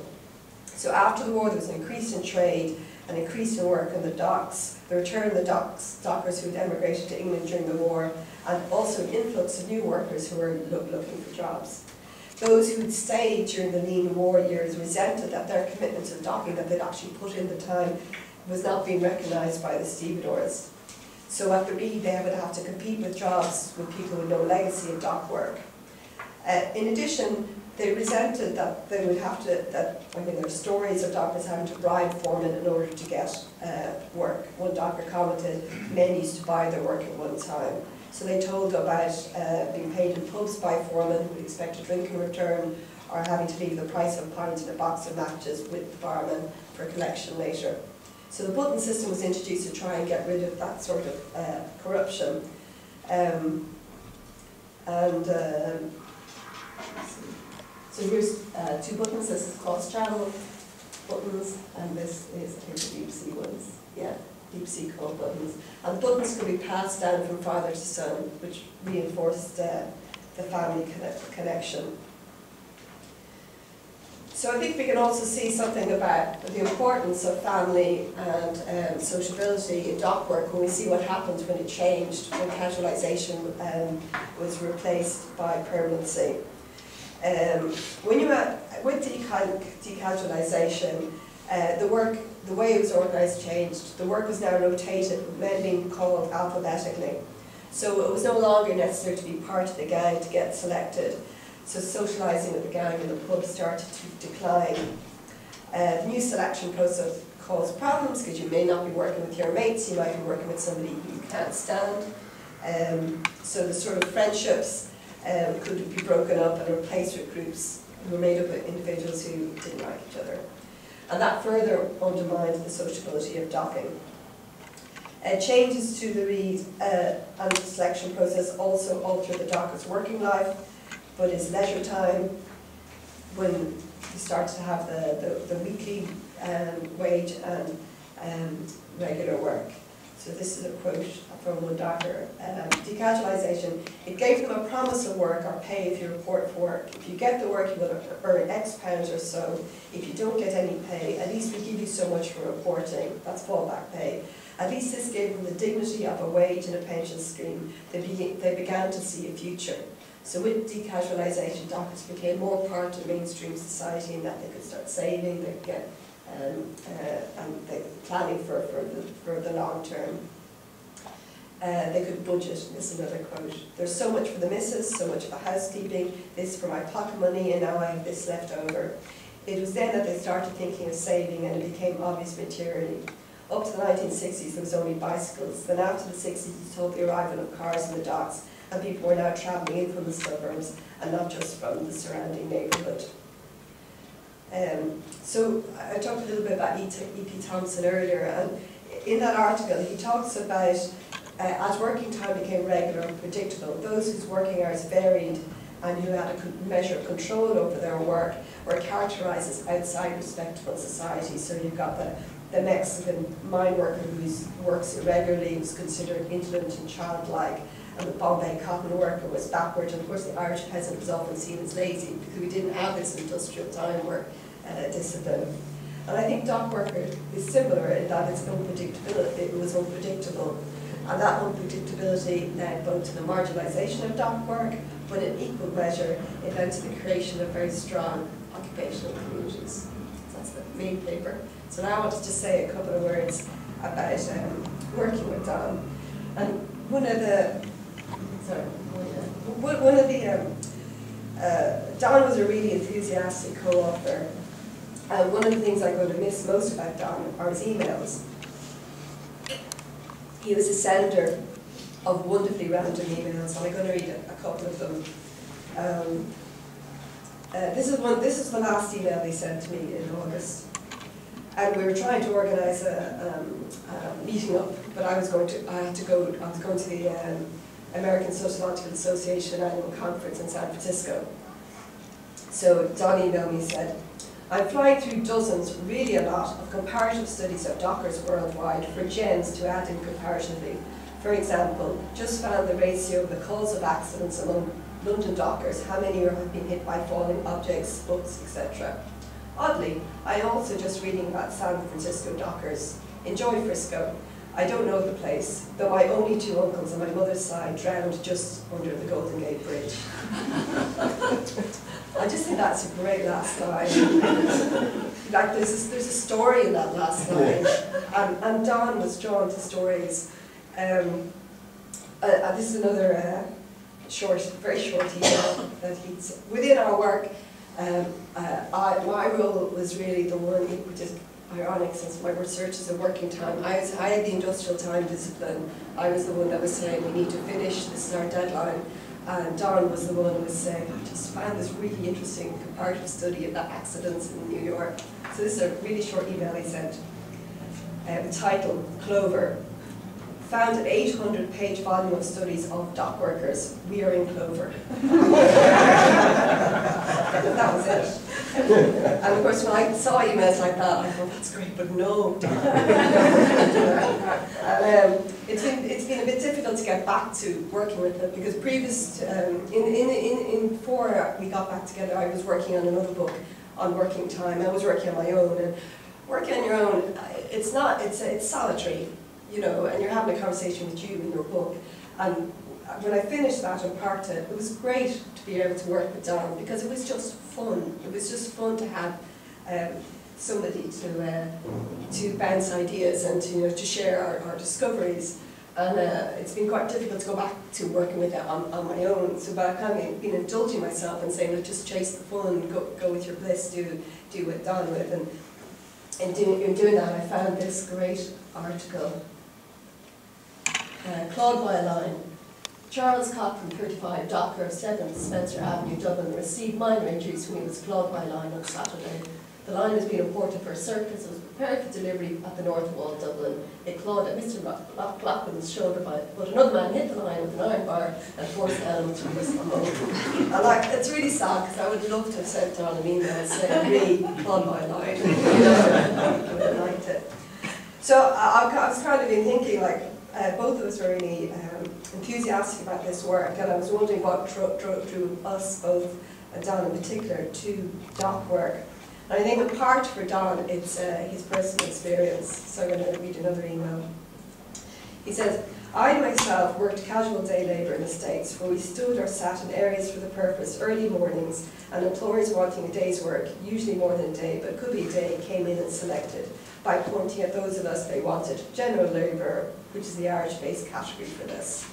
So after the war there was an increase in trade, an increase in work on the docks, the return of the dockers who had emigrated to England during the war, and also an influx of new workers who were looking for jobs. Those who had stayed during the lean war years resented that their commitment to docking, that they'd actually put in the time, was not being recognised by the stevedores. So at the Reed they would have to compete with jobs with people with no legacy of dock work. In addition, they resented that they would have to, there are stories of dockers having to bribe foremen in order to get work. One docker commented, "Men used to buy their work at one time." So they told about being paid in pubs by foremen who would expect a drink in return, or having to leave the price of a pint and a box of matches with the barman for collection later. So the button system was introduced to try and get rid of that sort of corruption. So here's two buttons. This is cross-channel buttons, and this is, I think, the deep sea ones. Yeah, deep sea coal buttons. And the buttons could be passed down from father to son, which reinforced the family connection. So I think we can also see something about the importance of family and sociability in dock work when we see what happened when it changed, when casualization was replaced by permanency. With decasualization, the way it was organised changed. The work was now rotated, with men being called alphabetically. So it was no longer necessary to be part of the gang to get selected. So socialising with the gang in the pub started to decline. The new selection process caused problems because you may not be working with your mates, you might be working with somebody who you can't stand. So the sort of friendships could be broken up and replaced with groups who were made up of individuals who didn't like each other. And that further undermined the sociability of docking. Changes to the read and selection process also alter the docker's working life, but his leisure time, when he starts to have the weekly wage and regular work. So this is a quote from one docker. Decasualization, it gave them a promise of work or pay if you report for work. If you get the work, you will earn X pounds or so. If you don't get any pay, at least we give you so much for reporting. That's fallback pay. At least this gave them the dignity of a wage and a pension scheme. They began to see a future. So with decasualization, dockers became more part of mainstream society in that they could start saving, they could get planning for the long term. They could budget. This is another quote. There's so much for the missus, so much for housekeeping, this for my pocket money, and now I have this left over. It was then that they started thinking of saving, and it became obvious materially. Up to the 1960s, there was only bicycles. Then after the 60s, you saw the arrival of cars in the docks, and people were now travelling in from the suburbs, and not just from the surrounding neighbourhood. So I talked a little bit about E.P. Thompson earlier, and in that article, he talks about as working time became regular and predictable, those whose working hours varied and who had a measure of control over their work were characterised as outside respectable society. So you've got the Mexican mine worker who works irregularly, was considered indolent and childlike, and the Bombay cotton worker was backward, and of course the Irish peasant was often seen as lazy because we didn't have this industrial time work discipline. And I think dock worker is similar in that it's unpredictability. It was unpredictable. And that unpredictability led both to the marginalisation of dock work, but in equal measure, it led to the creation of very strong occupational communities. So that's the main paper. So now I wanted to say a couple of words about working with Don. And one of the, Don was a really enthusiastic co-author. And one of the things I'm going to miss most about Don are his emails. He was a sender of wonderfully random emails, and I'm going to read a couple of them. This is the last email he sent to me in August, and we were trying to organise a meeting up, but I was going to the American Sociological Association annual conference in San Francisco. So Don emailed me and said, I'm flying through dozens, really a lot, of comparative studies of dockers worldwide for gens to add in comparatively. For example, just found the ratio of the cause of accidents among London dockers, how many have been hit by falling objects, books, etc. Oddly, I also just reading about San Francisco dockers. Enjoy Frisco. I don't know the place, though my only two uncles on my mother's side drowned just under the Golden Gate Bridge. I just think that's a great last line. Like there's a story in that last line, and Don was drawn to stories. This is another very short email that he's within our work. My role was really the one, which is ironic since my research is a working time. I had the industrial time discipline. I was the one that was saying we need to finish. This is our deadline. And Don was the one who was saying, I just found this really interesting comparative study of the accidents in New York. So this is a really short email he sent. The title, Clover. Found an 800-page volume of studies of dock workers. We are in Clover. That was it. And of course, when I saw emails like that, I thought, that's great, but no. And it's been a bit difficult to get back to working with them because before we got back together, I was working on another book on working time. I was working on my own, and working on your own, it's solitary, you know, and you're having a conversation with you in your book. And when I finished that and parked it, it was great to be able to work with Don because it was just fun. It was just fun to have somebody to bounce ideas and to share our discoveries. And it's been quite difficult to go back to working with it on my own. So but I've kind of been indulging myself and saying, look, just chase the fun, go with your bliss, do what Don with. And in doing that, I found this great article. Claude by a line. Charles Cochran, 35, docker of 7th Spencer Avenue, Dublin, received minor injuries when he was clawed by a line on Saturday. The line has been imported for a circus and was prepared for delivery at the North Wall, Dublin. It clawed at Mr. Blackman's shoulder, but another man hit the line with an iron bar and forced the element to release the hole. And it's really sad because I would love to have sent Don an email saying, really, clawed by a line. I would have liked it. So I was kind of been thinking, like, both of us were really enthusiastic about this work, and I was wondering what drew us both, Don in particular, to dock work. And I think in part for Don, it's his personal experience. So I'm going to read another email. He says, I myself worked casual day labour in the States, where we stood or sat in areas for the purpose, early mornings, and employers wanting a day's work, usually more than a day, but could be a day, came in and selected by pointing at those of us they wanted, general labour, which is the Irish-based category for this.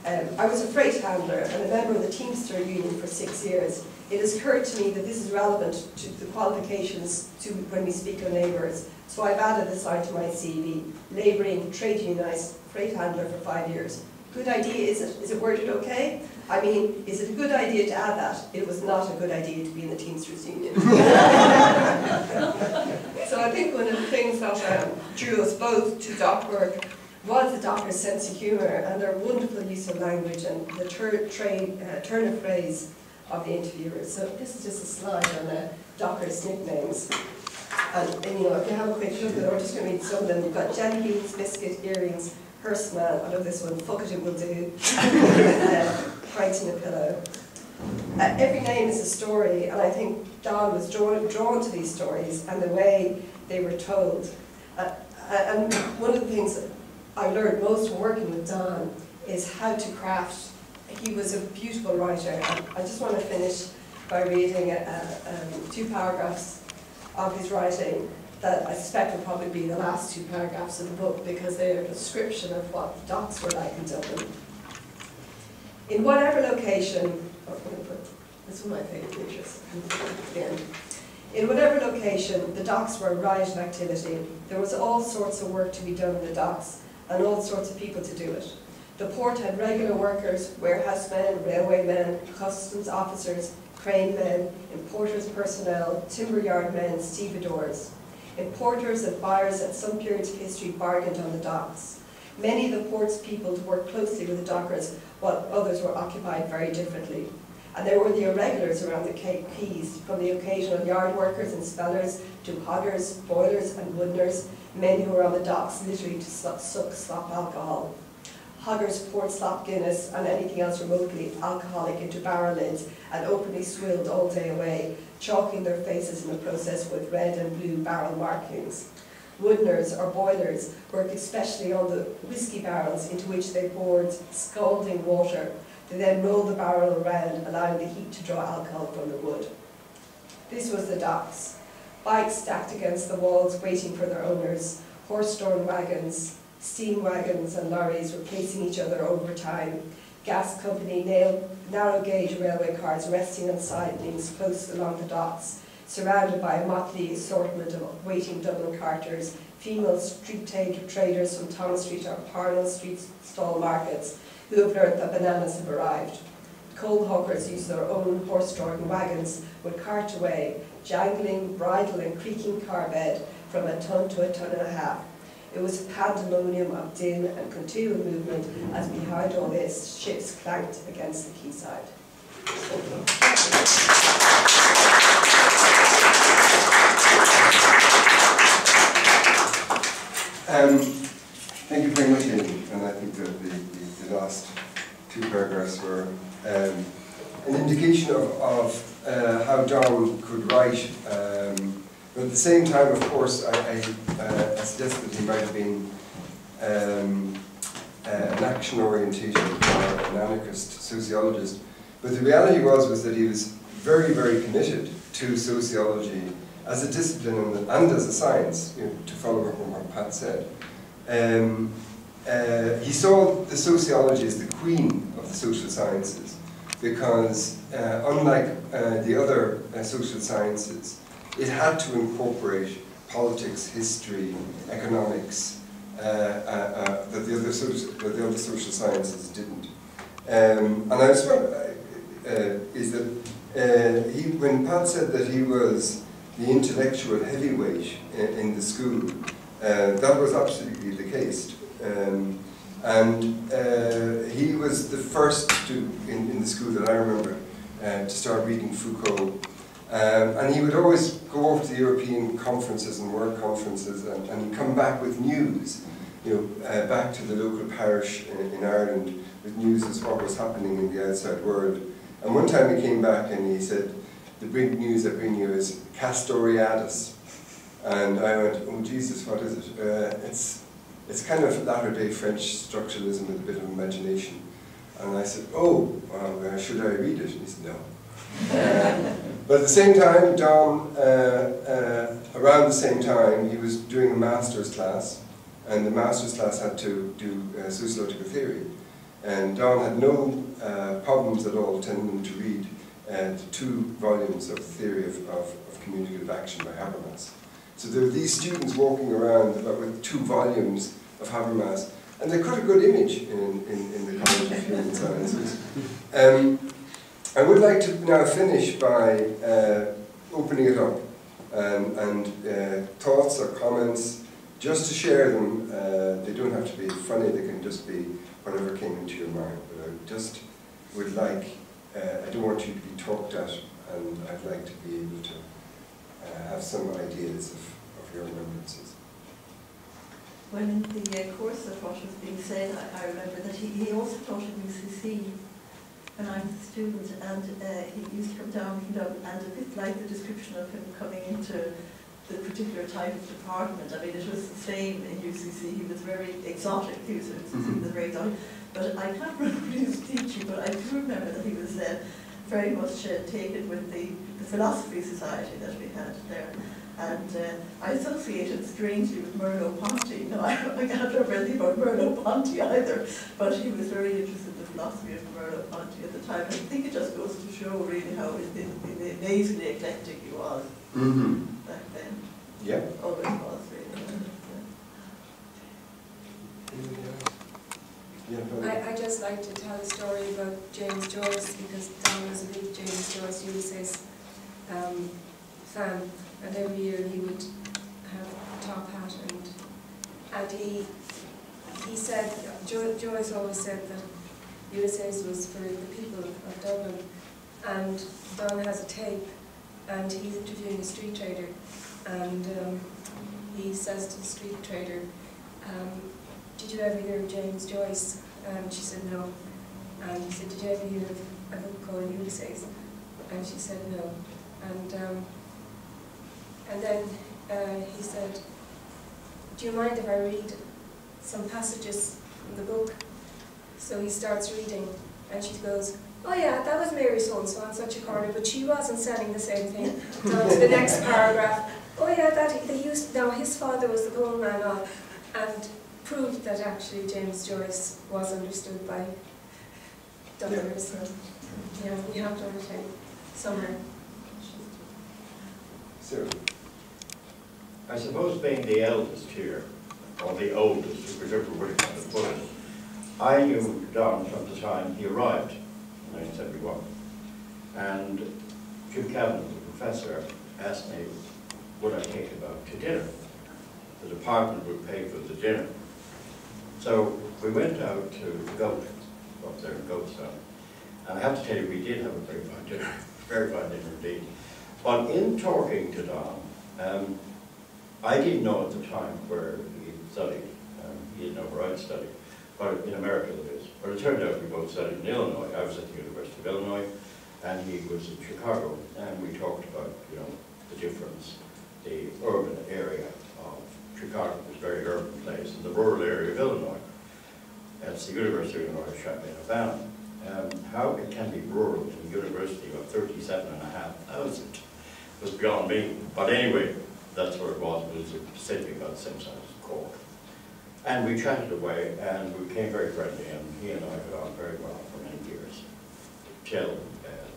I was a freight handler and a member of the Teamster Union for 6 years. It has occurred to me that this is relevant to the qualifications to when we speak of labourers, so I've added this onto my CV, labouring, trade unionised, freight handler for 5 years. Good idea, is it? Is it worded okay? I mean, is it a good idea to add that? It was not a good idea to be in the Teamsters Union. So I think one of the things that drew us both to dock work was the Docker's sense of humour and their wonderful use of language and the turn of phrase of the interviewers. So this is just a slide on Docker's nicknames. And you know, if you have a quick look at it, we're just going to read some of them. You've got jelly beans, biscuit, earrings, hearse man, I love this one, fuck it, it will do, pints in a pillow. Every name is a story, and I think Don was drawn to these stories and the way they were told. And one of the things that I learned most from working with Don is how to craft. He was a beautiful writer, and I just want to finish by reading 2 paragraphs of his writing that I suspect will probably be the last 2 paragraphs of the book, because they are a description of what the docks were like in Dublin. In whatever location, this is one of my favourite pictures, again. In whatever location, the docks were a riot of activity. There was all sorts of work to be done in the docks, and all sorts of people to do it. The port had regular workers, warehousemen, railwaymen, customs officers, crane men, importers personnel, timber yard men, stevedores. Importers and buyers at some periods of history bargained on the docks. Many of the port's people worked closely with the dockers, while others were occupied very differently. And there were the irregulars around the quays, from the occasional yard workers and spellers to hoggers, boilers and woodners, men who were on the docks literally to suck slop alcohol. Hoggers poured slop Guinness and anything else remotely alcoholic into barrel lids and openly swilled all day away, chalking their faces in the process with red and blue barrel markings. Woodners, or boilers, worked especially on the whiskey barrels into which they poured scalding water. They then rolled the barrel around, allowing the heat to draw alcohol from the wood. This was the docks. Bikes stacked against the walls waiting for their owners, horse-drawn wagons, steam wagons and lorries replacing each other over time, gas company narrow-gauge railway cars resting on sidings close along the docks, surrounded by a motley assortment of waiting Dublin carters, female street traders from Thomas Street or Parnell Street stall markets, who have learnt that bananas have arrived. Coal hawkers use their own horse-drawn wagons would cart away, jangling, bridle and creaking car bed from a ton to a ton and a half. It was a pandemonium of din and continual movement as behind all this, ships clanked against the quayside. Thank you very much, Aileen. And I think that the last 2 paragraphs were an indication of how Don could write. But at the same time, of course, I suggest that he might have been an action-orientated or an anarchist sociologist. But the reality was that he was very, very committed to sociology as a discipline and as a science, you know, to follow up on what Pat said. He saw the sociology as the queen of the social sciences, because unlike the other social sciences, it had to incorporate politics, history, economics, that the other social sciences didn't. And I just want is that when Pat said that he was the intellectual heavyweight in the school, that was absolutely the case. And he was the first in the school that I remember to start reading Foucault. And he would always go over to the European conferences and world conferences, and he'd come back with news, you know, back to the local parish in Ireland with news as what was happening in the outside world. And one time he came back and he said, "The big news I bring you is Castoriadis." And I went, "Oh Jesus, what is it?" it's kind of latter-day French structuralism with a bit of imagination. And I said, oh, well, should I read it? And he said, no. But at the same time, Don, around the same time, he was doing a master's class, and the master's class had to do sociological theory. And Don had no problems at all telling them to read 2 volumes of the theory of communicative action by Habermas. So there were these students walking around with 2 volumes of Habermas, and they cut a good image in the College of Human Sciences. I would like to now finish by opening it up and thoughts or comments, just to share them. They don't have to be funny, they can just be whatever came into your mind. But I just would like, I don't want you to be talked at, and I'd like to be able to have some ideas of your remembrances. Well, in the course of what was being said, I remember that he also taught at UCC when I was a student, and he used to come down from Dublin, and a bit like the description of him coming into the particular type of department. I mean, it was the same in UCC. He was very exotic. He was very exotic. But I can't remember what he was teaching, but I do remember that he was very much taken with the philosophy society that we had there. And I associated strangely with Merleau-Ponty. No, I can't remember anything about Merleau-Ponty either, but he was very interested in the philosophy of Merleau-Ponty at the time. I think it just goes to show really how amazingly eclectic he was back then. Yeah. Always was, really. I'd just like to tell a story about James Joyce, because Don was a big James Joyce Ulysses fan, and every year he would have a top hat, and he said, Joyce always said that Ulysses was for the people of Dublin, and Don has a tape, and he's interviewing a street trader, and he says to the street trader, did you ever hear of James Joyce? And she said no. And he said, did you ever hear of a book called Ulysses? And she said no. And then he said, do you mind if I read some passages from the book? So he starts reading, and she goes, oh yeah, that was Mary so-and-so on such a corner, but she wasn't selling the same thing. Down to the next paragraph, oh yeah, his father was the gold man of, and proved that actually James Joyce was understood by Dubliners. Yeah, we have to undertake somewhere. So, I suppose being the eldest here, or the oldest, whichever way you want to put it, I knew Don from the time he arrived in 1971. And Jim Cavan, the professor, asked me, would I take him out to dinner? The department would pay for the dinner. So we went out to the Goat, up there in Goatstown. And I have to tell you, we did have a very fine dinner, very fine dinner indeed. But in talking to Don, I didn't know at the time where he studied. He didn't know where I'd studied, but in America that is. But it turned out we both studied in Illinois. I was at the University of Illinois, and he was in Chicago. And we talked about, the difference, the urban area of Chicago was a very urban place, and the rural area of Illinois. That's the University of Illinois, Champaign-Urbana. How it can be rural in a university of 37,500 was beyond me. But anyway, that's where it was. It was simply about the same size as Cork. And we chatted away, and we became very friendly, and he and I got on very well for many years. Till,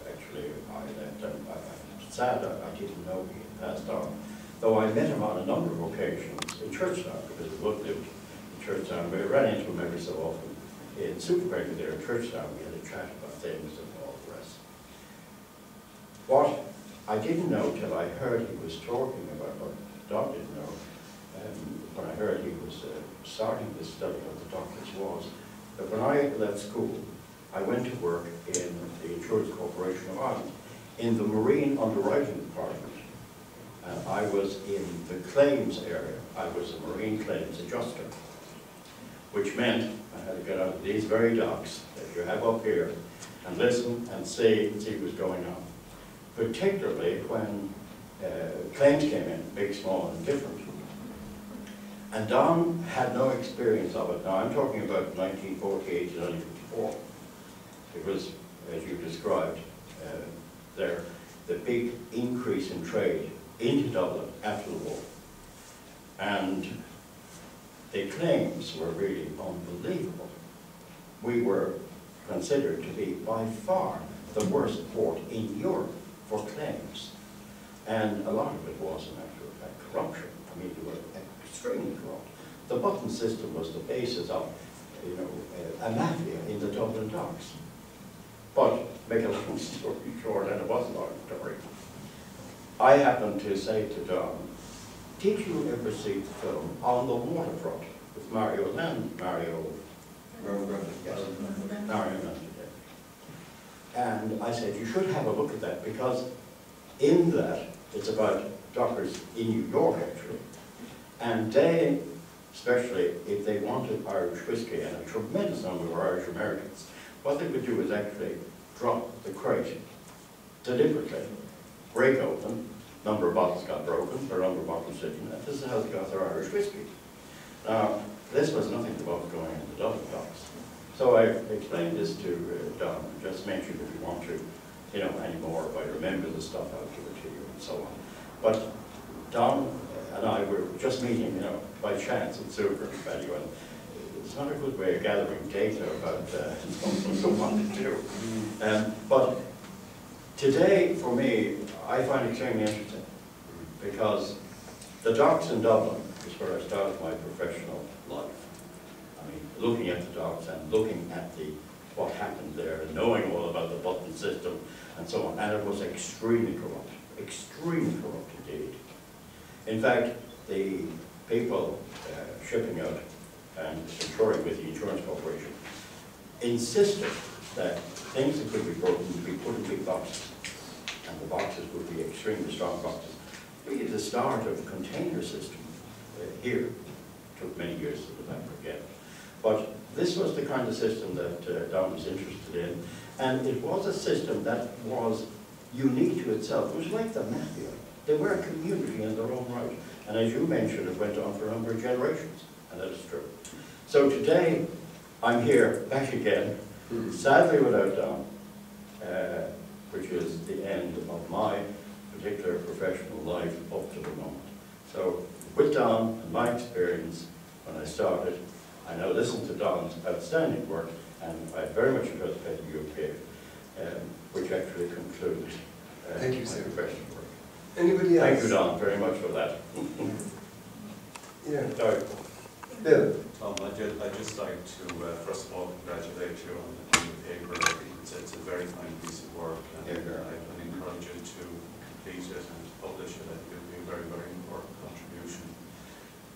actually, I left, and I'm sad I didn't know he had passed on. Though I met him on a number of occasions in Churchtown, because we both lived in Churchtown. We ran into him every so often in the supermarket there in Churchtown. We had a chat about things and all the rest. What I didn't know till I heard he was talking about what Don didn't know, when I heard he was starting this study of the doctors was that when I left school, I went to work in the Insurance Corporation of Ireland in the Marine Underwriting Department. And I was in the claims area. I was a marine claims adjuster, which meant I had to get out of these very docks that you have up here and listen and see what's going on. Particularly when claims came in, big, small, and different. And Don had no experience of it. Now, I'm talking about 1948 to 1954. It was, as you described, there, the big increase in trade into Dublin after the war. And the claims were really unbelievable. We were considered to be by far the worst port in Europe for claims. And a lot of it was, in actual fact, corruption. I mean, they were extremely corrupt. The button system was the basis of, you know, a mafia in the Dublin docks. But, make a long story short, and it was a long story, I happened to say to Don, did you ever see the film On the Waterfront with Mario Land? Yes, Mario Land. And I said, you should have a look at that, because in that, it's about dockers in New York, actually. And they, especially if they wanted Irish whiskey, and a tremendous number of Irish Americans, what they would do is actually drop the crate deliberately, break open, number of bottles got broken, there are a number of bottles sitting there. This is how they got their Irish whiskey. Now, this was nothing to what was going on in the Dublin docks. So I explained this to Don, and just mentioned if you want to, you know, any more, if I remember the stuff, I'll give it to you, and so on. But Don and I were just meeting, you know, by chance in Silver Value, and it's not a good way of gathering data about what we want to do. But today, for me, I find it extremely interesting, because the docks in Dublin is where I started my professional life. I mean, looking at the docks and looking at what happened there, and knowing all about the button system and so on, and it was extremely corrupt indeed. In fact, the people shipping out and insuring with the insurance corporation insisted that things that could be broken would be put in big boxes, and the boxes would be extremely strong boxes. Really the start of the container system here. Took many years to develop again. But this was the kind of system that Don was interested in, and it was a system that was unique to itself. It was like the mafia. They were a community in their own right. And as you mentioned, it went on for a number of generations, and that is true. So today, I'm here back again, sadly without Don, which is the end of my particular professional life up to the moment. So with Don and my experience when I started, I now listen to Don's outstanding work, and I very much enjoyed the paper you gave, which actually concludes Thank you, my sir. professional work. Anybody else? Thank you, Don, very much for that. Yeah. Sorry. Bill? I'd just like to, first of all, congratulate you on the paper. I think it's a very fine piece of work, and I would encourage you to complete it and publish it. I think it would be a very, very important contribution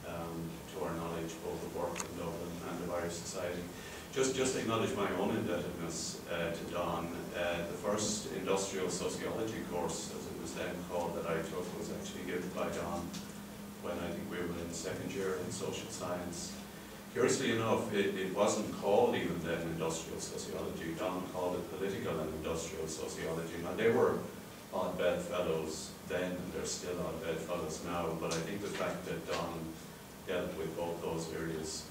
to our knowledge, both of work in Dublin and of Irish society. Just acknowledge my own indebtedness to Don. The first industrial sociology course, as it was then called, that I took was actually given by Don when I think we were in the second year in social science. Curiously enough, it wasn't called even then industrial sociology. Don called it political and industrial sociology. Now, they were odd bedfellows then, and they're still odd bedfellows now, but I think the fact that Don dealt with both those areas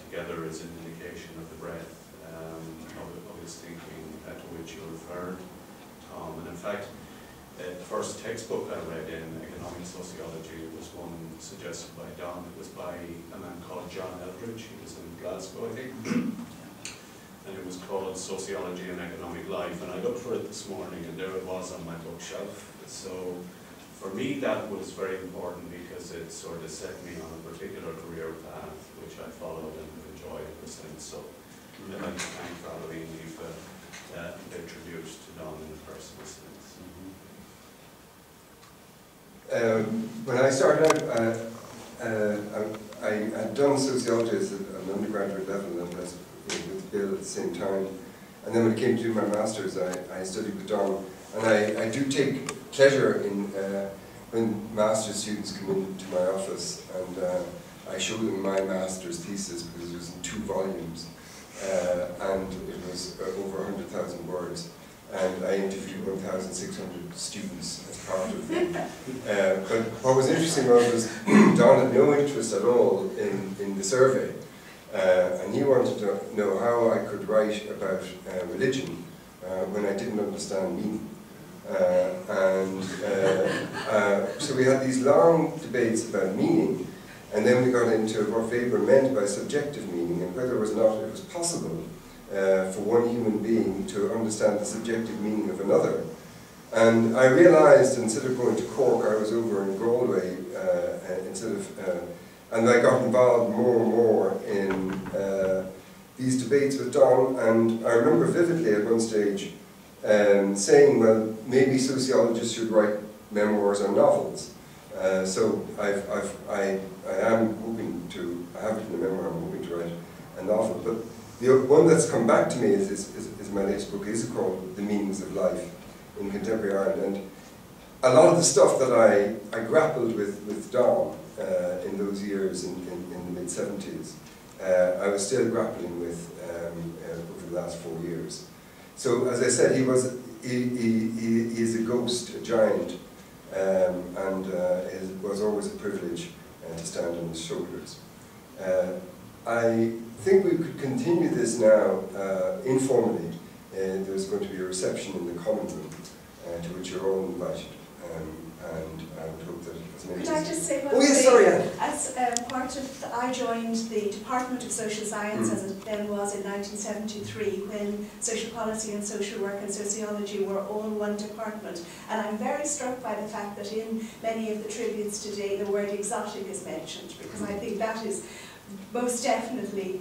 together is an indication of the breadth of his thinking to which you referred, Tom. And in fact, the first textbook I read in economic sociology was one suggested by Don. It was by a man called John Eldridge. He was in Glasgow, I think. And it was called Sociology and Economic Life. And I looked for it this morning, and there it was on my bookshelf. So for me, that was very important because it sort of set me on a particular career path, which I followed and enjoyed ever since. So I'd like to thank Aileen for their tribute to Don in a personal sense. When I started out, I had done sociology as an undergraduate level and with Bill at the same time. And then when it came to do my master's, I studied with Don. And I do take pleasure in when master's students come into my office, and I show them my master's thesis because it was in 2 volumes, and it was over 100,000 words. and I interviewed 1,600 students as part of it. But what was interesting was Don had no interest at all in the survey, and he wanted to know how I could write about religion when I didn't understand meaning. So we had these long debates about meaning, and then we got into what Weber meant by subjective meaning and whether or not it was possible for one human being to understand the subjective meaning of another. And I realized instead of going to Cork, I was over in Galway, and I got involved more and more in these debates with Don, and I remember vividly at one stage saying, well, maybe sociologists should write memoirs or novels. So I am hoping to, I have written a memoir, I'm hoping to write a novel. But the one that's come back to me is my latest book, is called The Meanings of Life in Contemporary Ireland. And a lot of the stuff that I grappled with Don in those years in the mid-70s, I was still grappling with over the last 4 years. So, as I said, he is a ghost, a giant, and it was always a privilege to stand on his shoulders. I think we could continue this now informally. There's going to be a reception in the common room to which you're all invited, and I would hope that as many. Could I just say one thing? Oh yes, sorry. Yeah. As part of, I joined the Department of Social Science as it then was in 1973, when social policy and social work and sociology were all one department. And I'm very struck by the fact that in many of the tributes today the word exotic is mentioned, because I think that is most definitely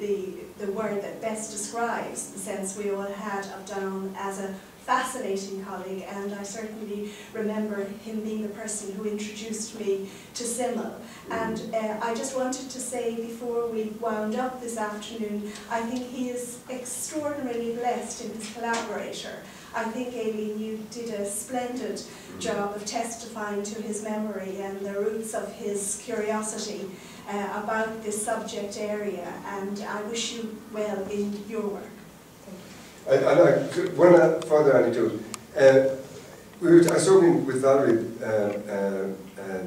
the word that best describes the sense we all had of Don as a fascinating colleague, and I certainly remember him being the person who introduced me to Simmel. And I just wanted to say before we wound up this afternoon, I think he is extraordinarily blessed in his collaborator. I think, Aileen, you did a splendid job of testifying to his memory and the roots of his curiosity about this subject area, and I wish you well in your work. One further anecdote. I was talking with Valerie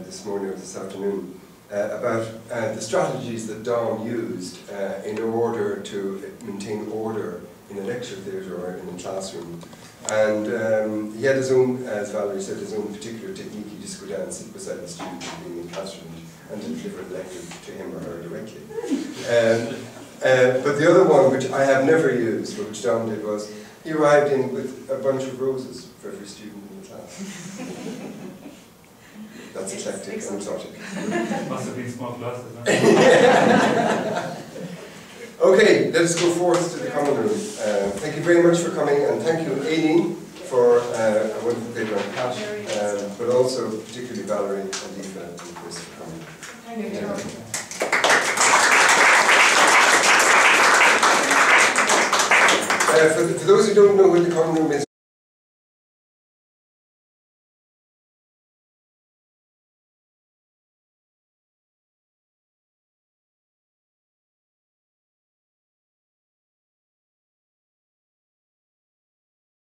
this morning or this afternoon about the strategies that Don used in order to maintain order in a lecture theatre or in a classroom. And he had his own, as Valerie said, his own particular technique. He just go down and sit beside the student being in the classroom and deliver the lecture to him or her directly. But the other one, which I have never used, but which Don did, was he arrived in with a bunch of roses for every student in the class. That's eclectic and exotic. Must have been small glasses, no? Okay, let's go forth to the common room. Thank you very much for coming, and thank you, Aileen, for a wonderful paper on Pat, but also particularly Valerie and Aoife and Chris for coming. Thank you. For those who don't know what the common room is,